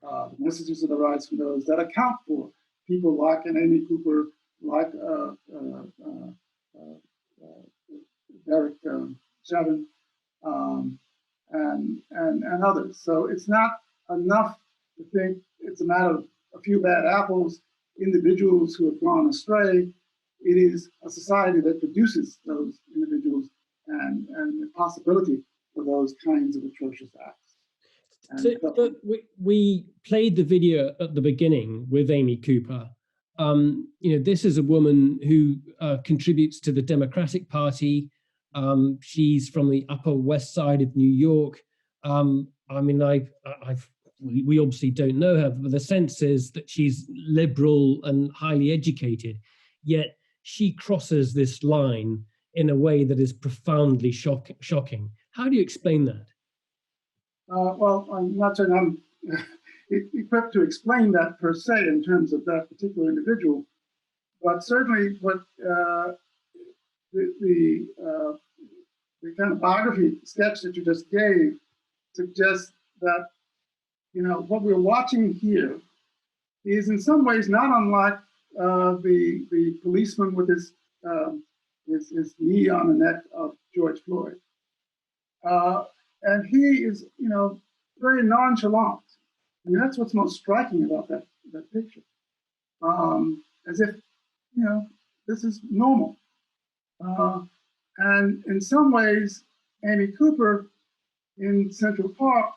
the messages that arise from those that account for people like an Amy Cooper, like Derek Chauvin, and others. So it's not enough to think it's a matter of a few bad apples, individuals who have gone astray. It is a society that produces those individuals and the possibility for those kinds of atrocious acts. So we played the video at the beginning with Amy Cooper. This is a woman who contributes to the Democratic Party. She's from the Upper West Side of New York. We obviously don't know her, but the sense is that she's liberal and highly educated, yet she crosses this line in a way that is profoundly shocking. How do you explain that? Well, I'm not saying I'm equipped to explain that per se in terms of that particular individual, but certainly what the kind of biography sketch that you just gave suggests that what we're watching here is in some ways not unlike the policeman with his knee on the neck of George Floyd. And he is, very nonchalant. I mean, that's what's most striking about that picture. As if, this is normal. And in some ways, Amy Cooper in Central Park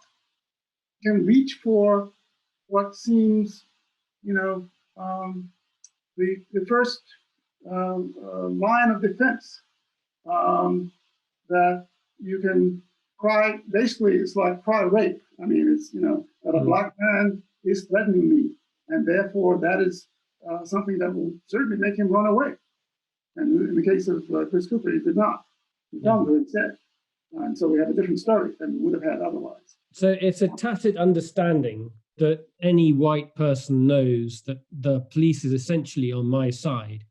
can reach for what seems, the first line of defense that you can cry. Basically, it's like cry rape. I mean, it's that a black man is threatening me, and therefore that is something that will certainly make him run away. And in the case of Chris Cooper, he did not. He found her instead, and so we have a different story than we would have had otherwise. So it's a tacit understanding that any white person knows that the police is essentially on my side.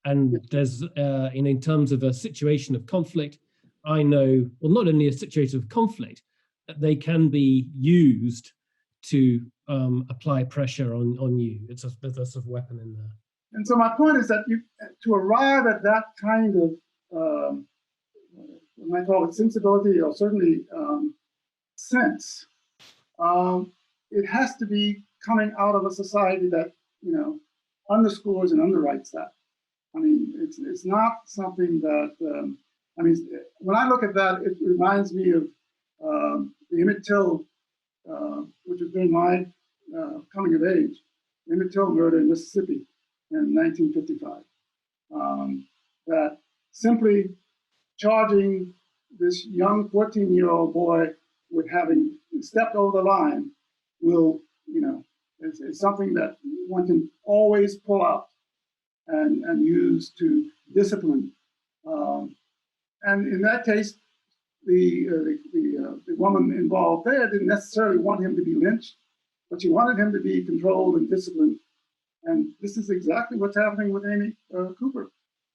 And there's, in terms of a situation of conflict, I know, well, not only a situation of conflict, that they can be used to apply pressure on you. There's a sort of weapon in there. And so my point is that to arrive at that kind of, I might call it sensibility, or certainly sense, it has to be coming out of a society that underscores and underwrites that. I mean, it's not something that when I look at that, it reminds me of the Emmett Till, which was during my coming of age, Emmett Till murder in Mississippi in 1955. That simply charging this young 14-year-old boy with having stepped over the line will, it's something that one can always pull out and use to discipline. And in that case, the woman involved there didn't necessarily want him to be lynched, but she wanted him to be controlled and disciplined. And this is exactly what's happening with Amy Cooper,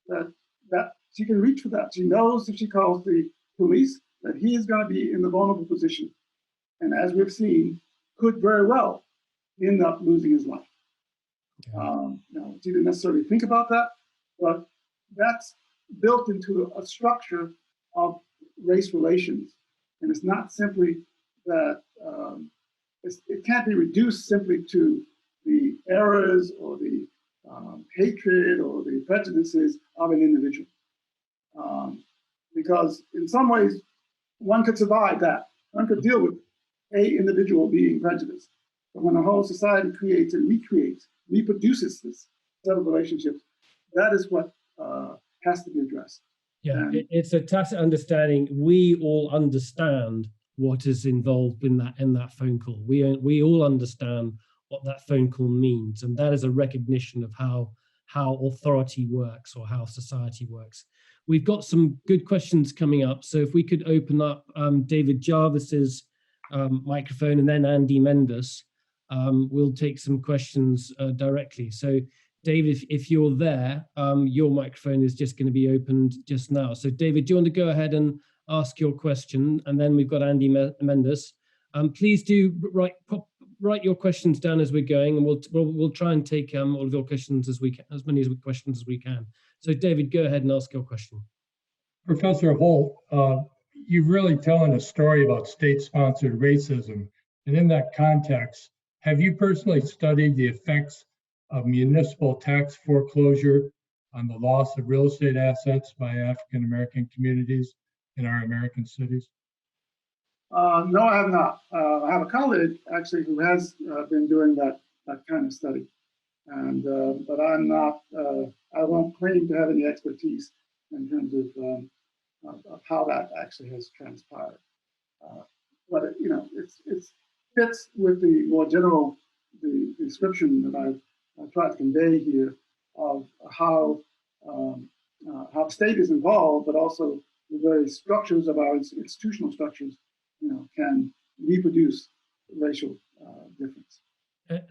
that she can reach for that. She knows if she calls the police that he is going to be in the vulnerable position. And as we've seen, could very well end up losing his life. She didn't necessarily think about that, but that's built into a structure of race relations. And it's not simply that, it can't be reduced simply to the errors or the hatred or the prejudices of an individual. Because in some ways, one could survive that. One could deal with an individual being prejudiced. But when a whole society creates and recreates reproduces this set of relationships, that is what has to be addressed. Yeah, it's a tacit understanding. We all understand what is involved in that phone call. We all understand what that phone call means, and that is a recognition of how authority works or how society works. We've got some good questions coming up, so if we could open up David Jarvis's microphone and then Andy Mendes, we'll take some questions directly. So David, if you're there, your microphone is just going to be opened just now. So David, do you want to go ahead and ask your question? And then we've got Andy Mendes. Please do write your questions down as we're going, and we'll try and take all of your questions as many questions as we can. So David, go ahead and ask your question. Professor Holt, you're really telling a story about state-sponsored racism. And in that context, have you personally studied the effects of municipal tax foreclosure on the loss of real estate assets by African American communities in our American cities? No, I have not. I have a colleague actually who has been doing that kind of study, and but I'm not. I won't claim to have any expertise in terms of how that actually has transpired. But it fits with the more general the description that I've tried to convey here of how the state is involved, but also the very structures of our institutional structures, can reproduce racial difference.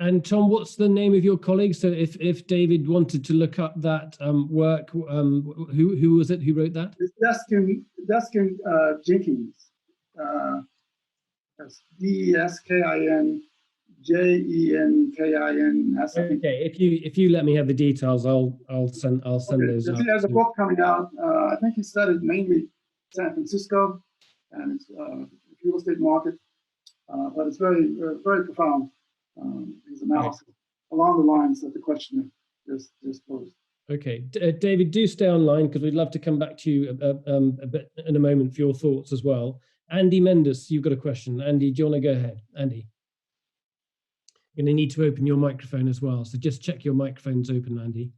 And Tom, what's the name of your colleague? So if David wanted to look up that work, who was it who wrote that? It's Deskin Jenkins. That's DESKINJENKINS. Okay, if you let me have the details, I'll send those out. He has a book coming out. I think he studied mainly San Francisco and its real estate market, but it's very very profound. His analysis along the lines that the questioner just posed. Okay, David, do stay online because we'd love to come back to you a bit in a moment for your thoughts as well. Andy Mendes, you've got a question. Andy, do you want to go ahead? Andy, you're going to need to open your microphone as well. So just check your microphone's open, Andy.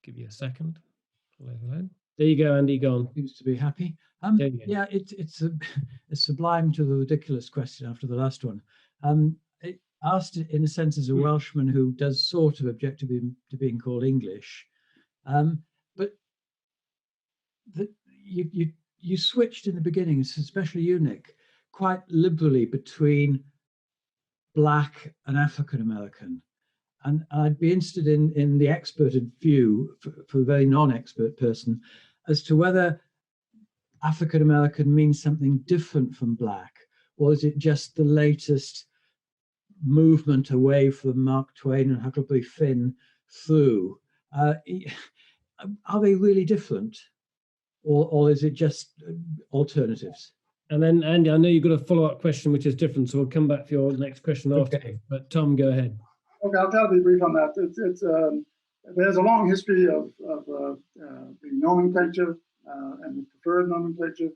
Give you a second. Hello. There you go, Andy, go on. Seems to be happy. Yeah, it's a sublime to the ridiculous question after the last one. It asked in a sense as a Welshman who does sort of object to being called English, but you switched in the beginning, especially you, Nick, quite liberally between Black and African American. And I'd be interested in the experted view for a very non-expert person as to whether African American means something different from Black, or is it just the latest movement away from Mark Twain and Huckleberry Finn through? Are they really different, or is it just alternatives? And then Andy, I know you've got a follow-up question which is different, so we'll come back for your next question after. Okay. But Tom, go ahead. Okay, I'll try to be brief on that. There's a long history of the nomenclature and the preferred nomenclature.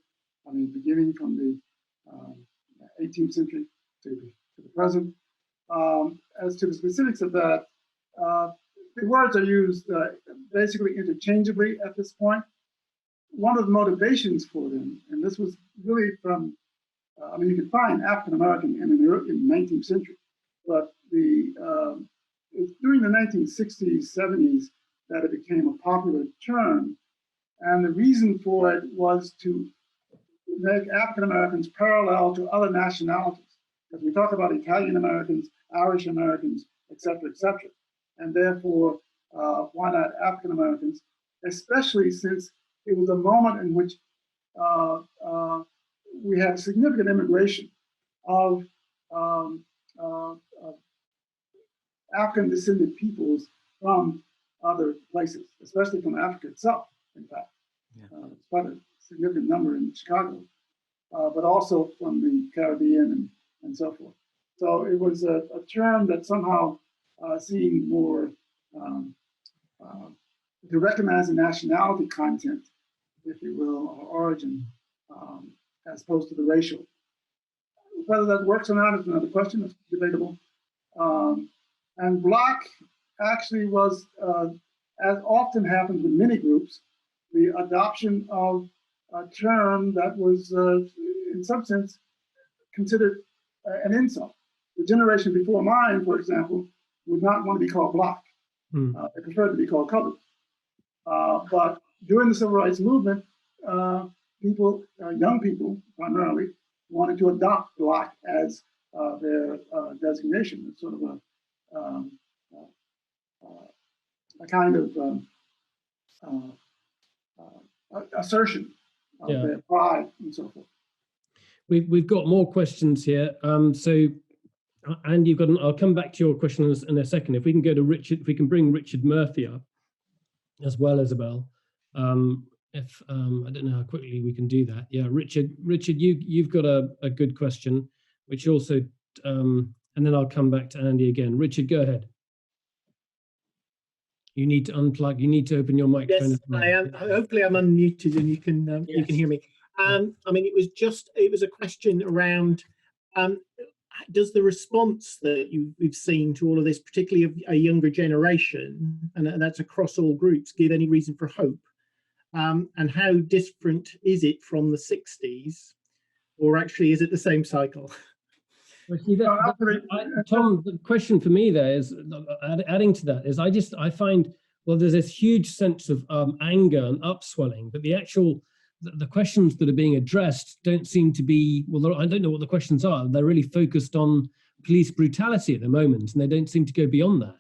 I mean, beginning from the 18th century to the present. As to the specifics of that, the words are used basically interchangeably at this point. One of the motivations for them, and this was really from, you can find African American in the 19th century, but it's during the 1960s, 70s that it became a popular term. And the reason for it was to make African Americans parallel to other nationalities. Because we talk about Italian Americans, Irish Americans, et cetera, et cetera. And therefore, why not African Americans, especially since it was a moment in which we had significant immigration of African descended peoples from other places, especially from Africa itself, in fact. Yeah. It's quite a significant number in Chicago, but also from the Caribbean and so forth. So it was a term that somehow seemed more to recognize the nationality content, if you will, or origin, as opposed to the racial. Whether that works or not is another question. It's debatable. And Black actually was, as often happens with many groups, the adoption of a term that was, in some sense, considered an insult. The generation before mine, for example, would not want to be called Black. They preferred to be called colored. But during the Civil Rights Movement, people, young people primarily, wanted to adopt Black as their designation. It's sort of a kind of assertion of their pride and so forth. We've got more questions here. So, Andy, you've got. I'll come back to your question in a second. If we can go to Richard, if we can bring Richard Murphy up, as well, Isabel. If I don't know how quickly we can do that. Yeah, Richard, you've got a good question, which also, and then I'll come back to Andy again. Richard, go ahead. You need to unplug. You need to open your microphone. Yes, I am. Hopefully, I'm unmuted and you can hear me. I mean, it was a question around. Does the response that we've seen to all of this, particularly of a younger generation, and that's across all groups, give any reason for hope? And how different is it from the 60s, or actually is it the same cycle? Well, see, Tom, the question for me there is, adding to that, is I find, well, there's this huge sense of anger and upswelling, but the actual, the questions that are being addressed don't seem to be, well, I don't know what the questions are. They're really focused on police brutality at the moment, and they don't seem to go beyond that.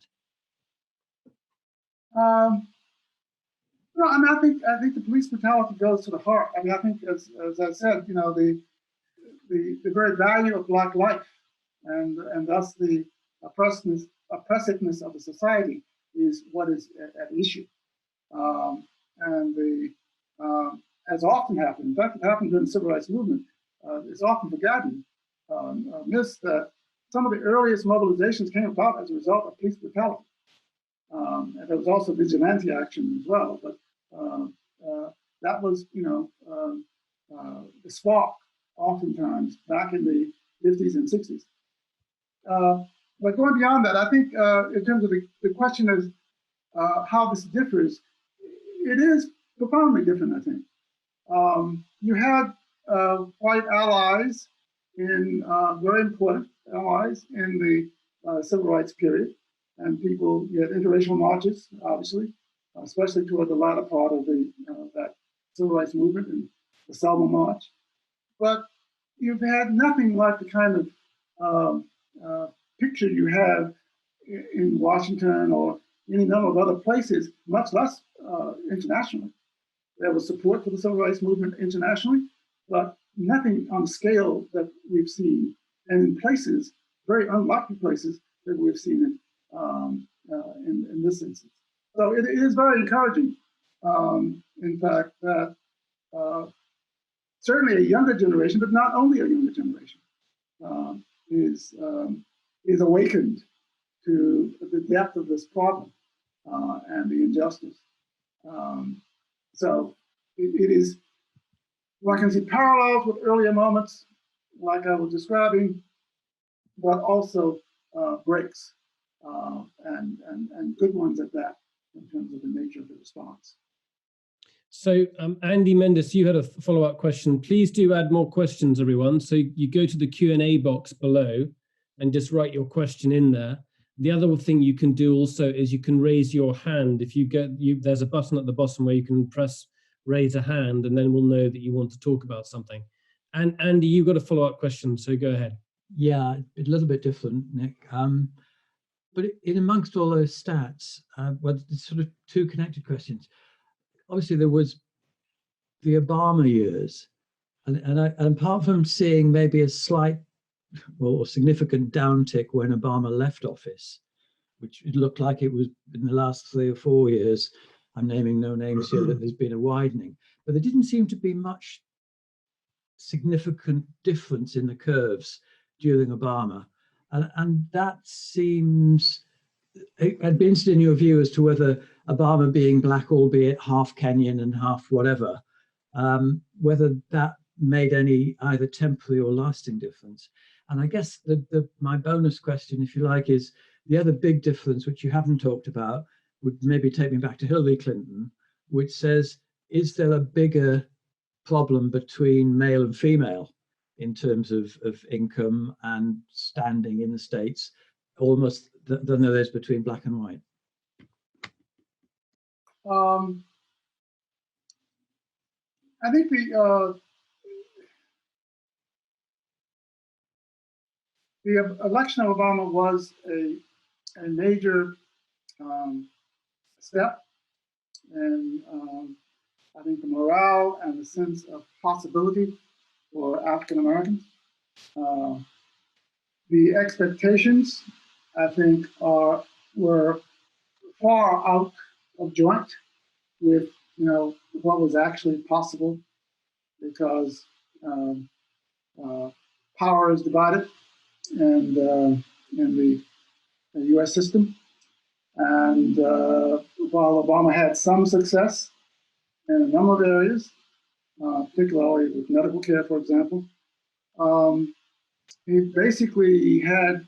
No, I mean, I think the police brutality goes to the heart. I mean, I think, as I said, you know, the very value of Black life, and thus the oppressiveness of the society is what is at issue. As often happened, in fact, it happened during the Civil Rights Movement, it's often forgotten, missed that some of the earliest mobilizations came about as a result of police brutality. And there was also vigilante action as well, but that was, you know, the spark oftentimes back in the 50s and 60s. But going beyond that, I think in terms of the question is how this differs, it is profoundly different, I think. You had white allies very important allies in the civil rights period, and you had interracial marches, obviously, especially toward the latter part of that civil rights movement and the Selma March. But you've had nothing like the kind of picture you have in Washington or any number of other places, much less internationally. There was support for the civil rights movement internationally, but nothing on the scale that we've seen, and in places, very unlikely places that we've seen it in this instance. So it is very encouraging, in fact, that certainly a younger generation, but not only a younger generation, is awakened to the depth of this problem and the injustice. So it is, one can see parallels with earlier moments, like I was describing, but also breaks, and good ones at that, in terms of the nature of the response. So Andy Mendes, you had a follow-up question. Please do add more questions, everyone. So you go to the Q&A box below and just write your question in there. The other thing you can do also is you can raise your hand. If there's a button at the bottom where you can press raise a hand, and then we'll know that you want to talk about something. And Andy, you've got a follow-up question, so go ahead. Yeah, a little bit different, Nick. But in amongst all those stats, well, there's sort of two connected questions. Obviously, there was the Obama years, and apart from seeing maybe a slight, or significant downtick when Obama left office, which it looked like it was in the last 3 or 4 years, I'm naming no names here, that there's been a widening, but there didn't seem to be much significant difference in the curves during Obama. And that seems, I'd be interested in your view as to whether Obama being Black, albeit half Kenyan and half whatever, whether that made any either temporary or lasting difference. And I guess my bonus question, if you like, is The other big difference, which you haven't talked about, would maybe take me back to Hillary Clinton, which says, is there a bigger problem between male and female in terms of income and standing in the States, almost than there is between black and white? I think the election of Obama was a major step, and I think the morale and the sense of possibility for African Americans. The expectations, I think, were far out of joint with what was actually possible, because power is divided and in the U.S. system. And while Obama had some success in a number of areas, particularly with medical care, for example, he basically had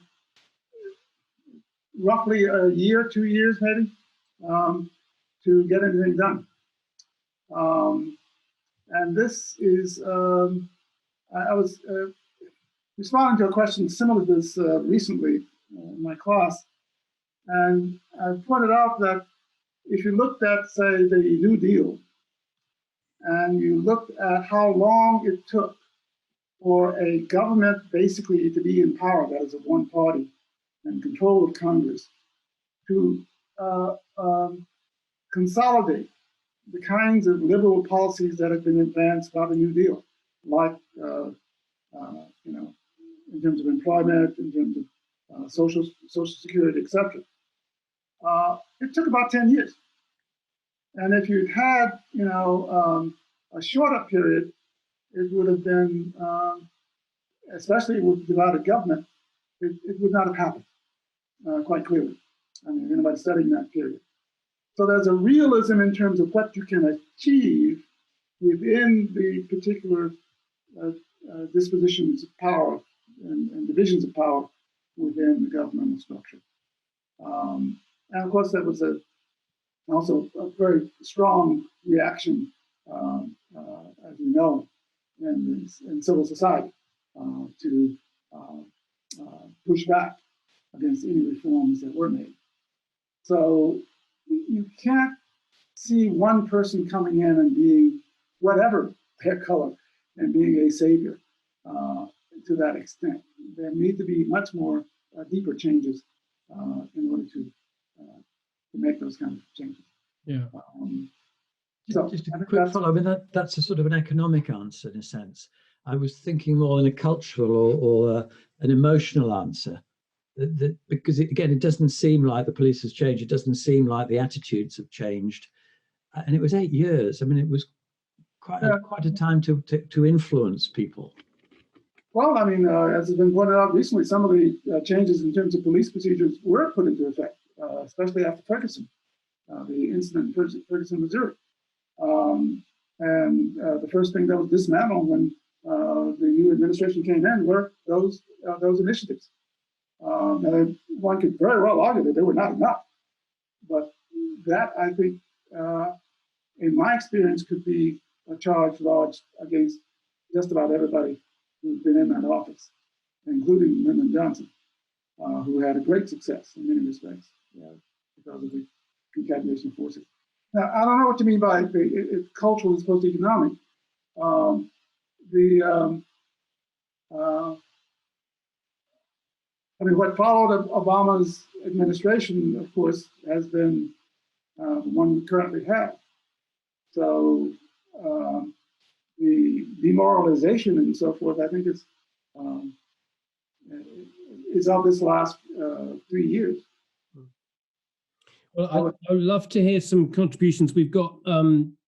roughly a year, 2 years maybe, to get anything done. And this is, I was responding to a question similar to this recently in my class, and I pointed out that if you looked at, say, the New Deal, and you looked at how long it took for a government basically to be in power, that is of one party, and control of Congress, to consolidate the kinds of liberal policies that have been advanced by the New Deal, like in terms of employment, in terms of social security, etc. It took about 10 years. And if you'd had, a shorter period, it would have been, especially with divided government, it would not have happened quite clearly. I mean, anybody studying that period. So there's a realism in terms of what you can achieve within the particular dispositions of power and divisions of power within the governmental structure. And of course, there was also a very strong reaction, as you know, in civil society to push back against any reforms that were made. So you can't see one person coming in and being whatever their color and being a savior to that extent. There need to be much more deeper changes in order to make those kinds of changes. Yeah. Just a quick follow. I mean, that's a sort of an economic answer in a sense. I was thinking more in a cultural or an emotional answer. Because it doesn't seem like the police has changed. It doesn't seem like the attitudes have changed. And it was 8 years. I mean, it was quite a time to influence people. Well, I mean, as has been pointed out recently, some of the changes in terms of police procedures were put into effect, especially after Ferguson, the incident in Ferguson, Missouri. And the first thing that was dismantled when the new administration came in were those initiatives. Now, one could very well argue that they were not enough, but that, I think, in my experience, could be a charge lodged against just about everybody who's been in that office, including Lyndon Johnson, who had a great success in many respects because of the concatenation of forces. Now, I don't know what you mean by it's cultural as opposed to economic. I mean, what followed Obama's administration, of course, has been the one we currently have. So the demoralization and so forth, I think, is of this last 3 years. Well, I would love to hear some contributions. We've got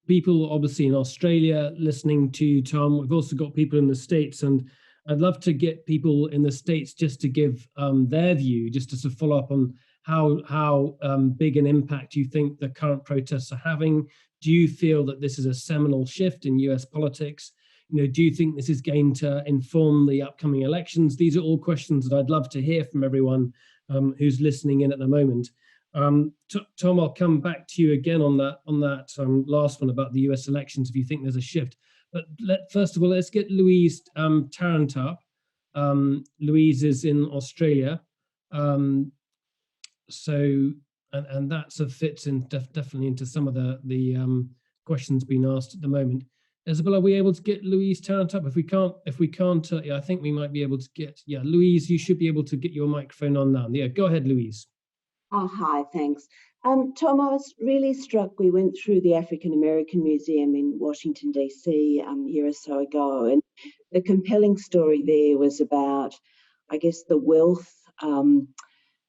people, obviously, in Australia listening to Tom. We've also got people in the States, and I'd love to get people in the States just to give their view, just to sort of follow up on how big an impact you think the current protests are having. Do you feel that this is a seminal shift in US politics? Do you think this is going to inform the upcoming elections? These are all questions that I'd love to hear from everyone who's listening in at the moment. Tom, I'll come back to you again on that last one about the US elections if you think there's a shift. But first of all, let's get Louise Tarrant up. Louise is in Australia. And that sort of fits in definitely into some of the questions being asked at the moment. Isabel, are we able to get Louise Tarrant up? If we can't, yeah, I think we might be able to get, yeah, Louise, you should be able to get your microphone on now. Yeah, go ahead, Louise. Oh, hi, thanks. Tom, I was really struck. We went through the African American Museum in Washington, D.C. A year or so ago, and the compelling story there was about, I guess, the wealth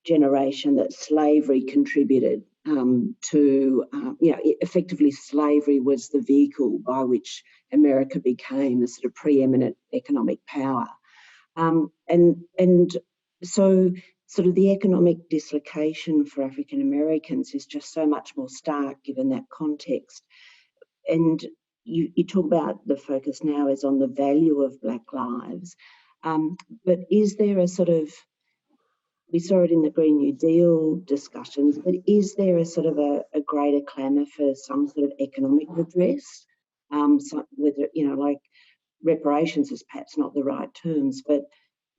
generation that slavery contributed to, effectively slavery was the vehicle by which America became a sort of preeminent economic power. And so sort of the economic dislocation for African Americans is just so much more stark given that context. And you talk about the focus now is on the value of Black lives, but is there a sort of, we saw it in the Green New Deal discussions, but is there a sort of a greater clamour for some sort of economic redress? Whether, like reparations is perhaps not the right terms, but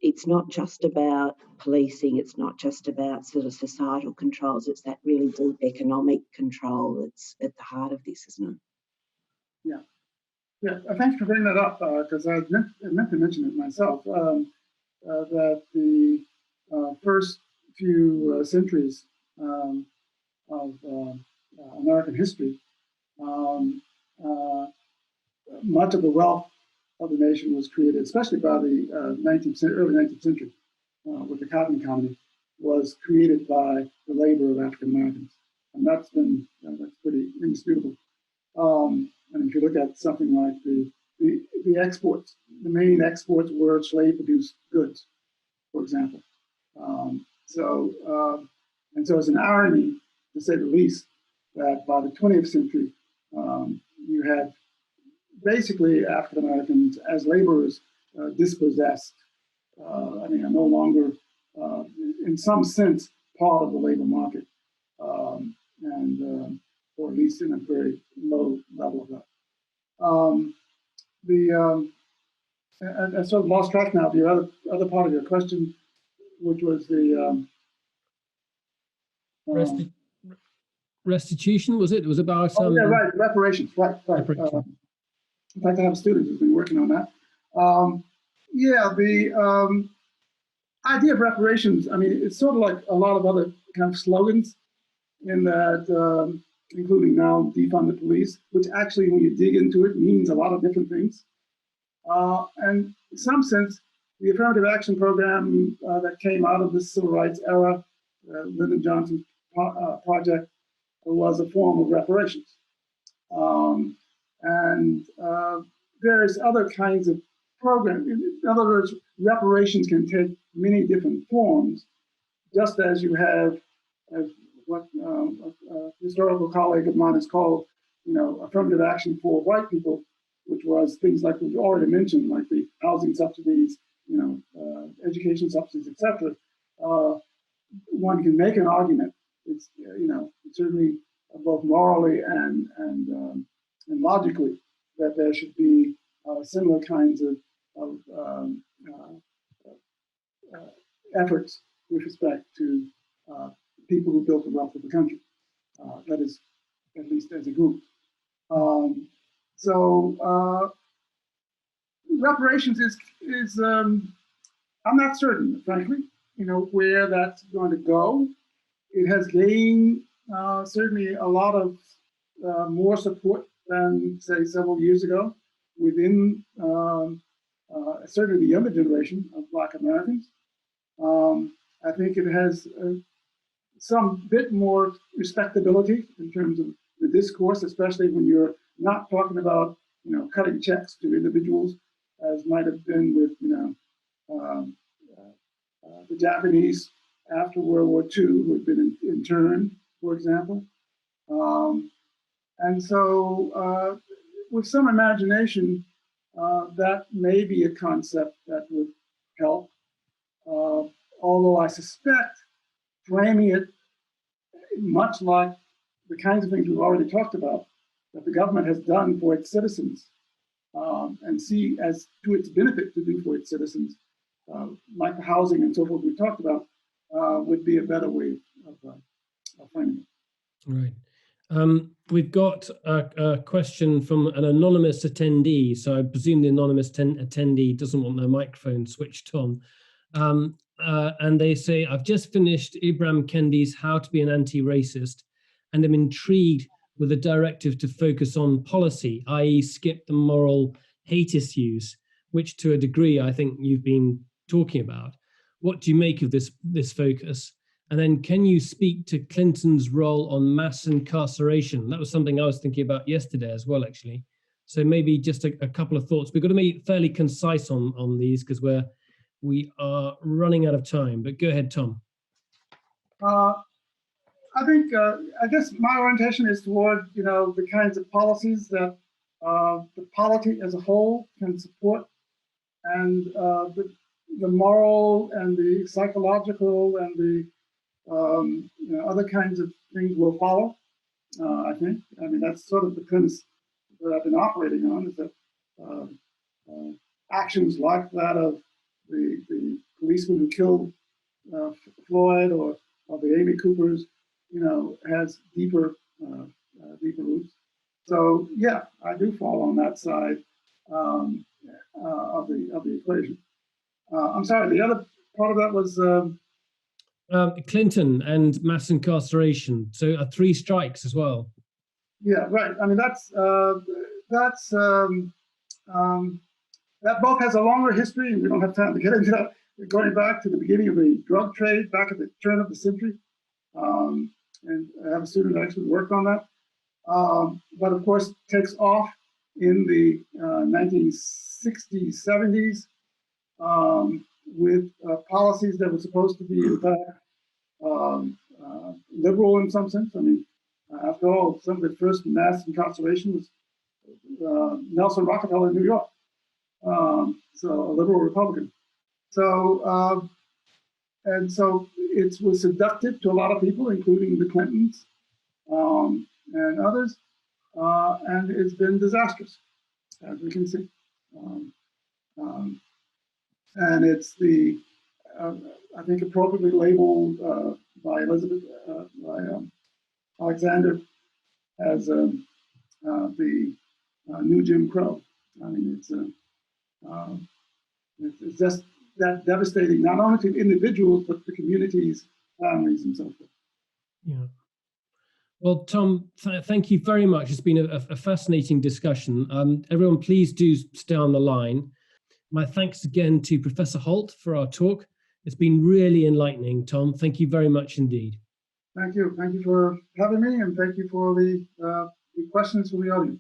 it's not just about policing, it's not just about sort of societal controls, it's that really deep economic control that's at the heart of this, isn't it? Yeah. Thanks for bringing that up, because I meant to mention it myself, that the first few centuries of American history, much of the wealth of the nation was created, especially by the early 19th century, with the cotton economy, was created by the labor of African Americans, and that's pretty indisputable. And if you look at something like the exports, the main exports were slave-produced goods, for example. So it's an irony, to say the least, that by the 20th century, you had basically African Americans as laborers dispossessed. Are no longer, in some sense, part of the labor market, or at least in a very low level of that. I sort of lost track now of your other part of your question, which was the restitution. Was it? It was about right, reparations. Right. Reparations. In fact, I have a student who's been working on that. The idea of reparations, it's sort of like a lot of other kind of slogans in that, including now defund the police, which actually, when you dig into it, means a lot of different things. And in some sense, the affirmative action program that came out of the civil rights era, Lyndon Johnson project, was a form of reparations. There's other kinds of programs. In other words, reparations can take many different forms, just as you have, as what a historical colleague of mine has called, affirmative action for white people, which was things like we already mentioned, like the housing subsidies, education subsidies, etc. One can make an argument. It's certainly both morally and logically that there should be similar kinds of efforts with respect to people who built the wealth of the country. That is, at least as a group. Reparations is I'm not certain, frankly, where that's going to go. It has gained certainly a lot of more support than, say, several years ago within certainly the younger generation of Black Americans. I think it has some bit more respectability in terms of the discourse, especially when you're not talking about, cutting checks to individuals, as might have been with, the Japanese after World War II, who had been interned, for example. With some imagination, that may be a concept that would help. Although I suspect framing it much like the kinds of things we've already talked about that the government has done for its citizens, and see as to its benefit to do for its citizens, like the housing and so forth we talked about, would be a better way of framing it. Right. We've got a question from an anonymous attendee, so I presume the anonymous attendee doesn't want their microphone switched on. And they say, I've just finished Ibram Kendi's How to Be an Anti-Racist, and I'm intrigued with a directive to focus on policy, i.e. skip the moral hate issues, which to a degree I think you've been talking about. What do you make of this focus? And then can you speak to Clinton's role on mass incarceration? That was something I was thinking about yesterday as well, actually. So maybe just a couple of thoughts. We've got to be fairly concise on these because we are running out of time, but go ahead, Tom. I think, I guess my orientation is toward, the kinds of policies that the polity as a whole can support, and the moral and the psychological and the other kinds of things will follow, I think. I mean, that's sort of the premise that I've been operating on, is that actions like that of the policeman who killed Floyd, or of the Amy Coopers, has deeper roots. So yeah, I do fall on that side of the equation. I'm sorry, the other part of that was Clinton and mass incarceration. So 3 strikes as well. Yeah, right. I mean, that both has a longer history, and we don't have time to get into that. Going back to the beginning of the drug trade, back at the turn of the century, and I have a student who actually worked on that. But of course, takes off in the 1960s, 70s, with policies that were supposed to be, in fact, liberal in some sense. I mean, after all, some of the first mass incarceration was Nelson Rockefeller in New York, so a liberal Republican. So, and so it was seductive to a lot of people, including the Clintons and others, and it's been disastrous, as we can see. And it's the, I think, appropriately labeled by Alexander as the new Jim Crow. I mean, it's just that devastating, not only to individuals, but to communities, families, and so forth. Yeah. Well, Tom, thank you very much. It's been a fascinating discussion. Everyone, please do stay on the line. My thanks again to Professor Holt for our talk. It's been really enlightening, Tom. Thank you very much indeed. Thank you. Thank you for having me, and thank you for the questions from the audience.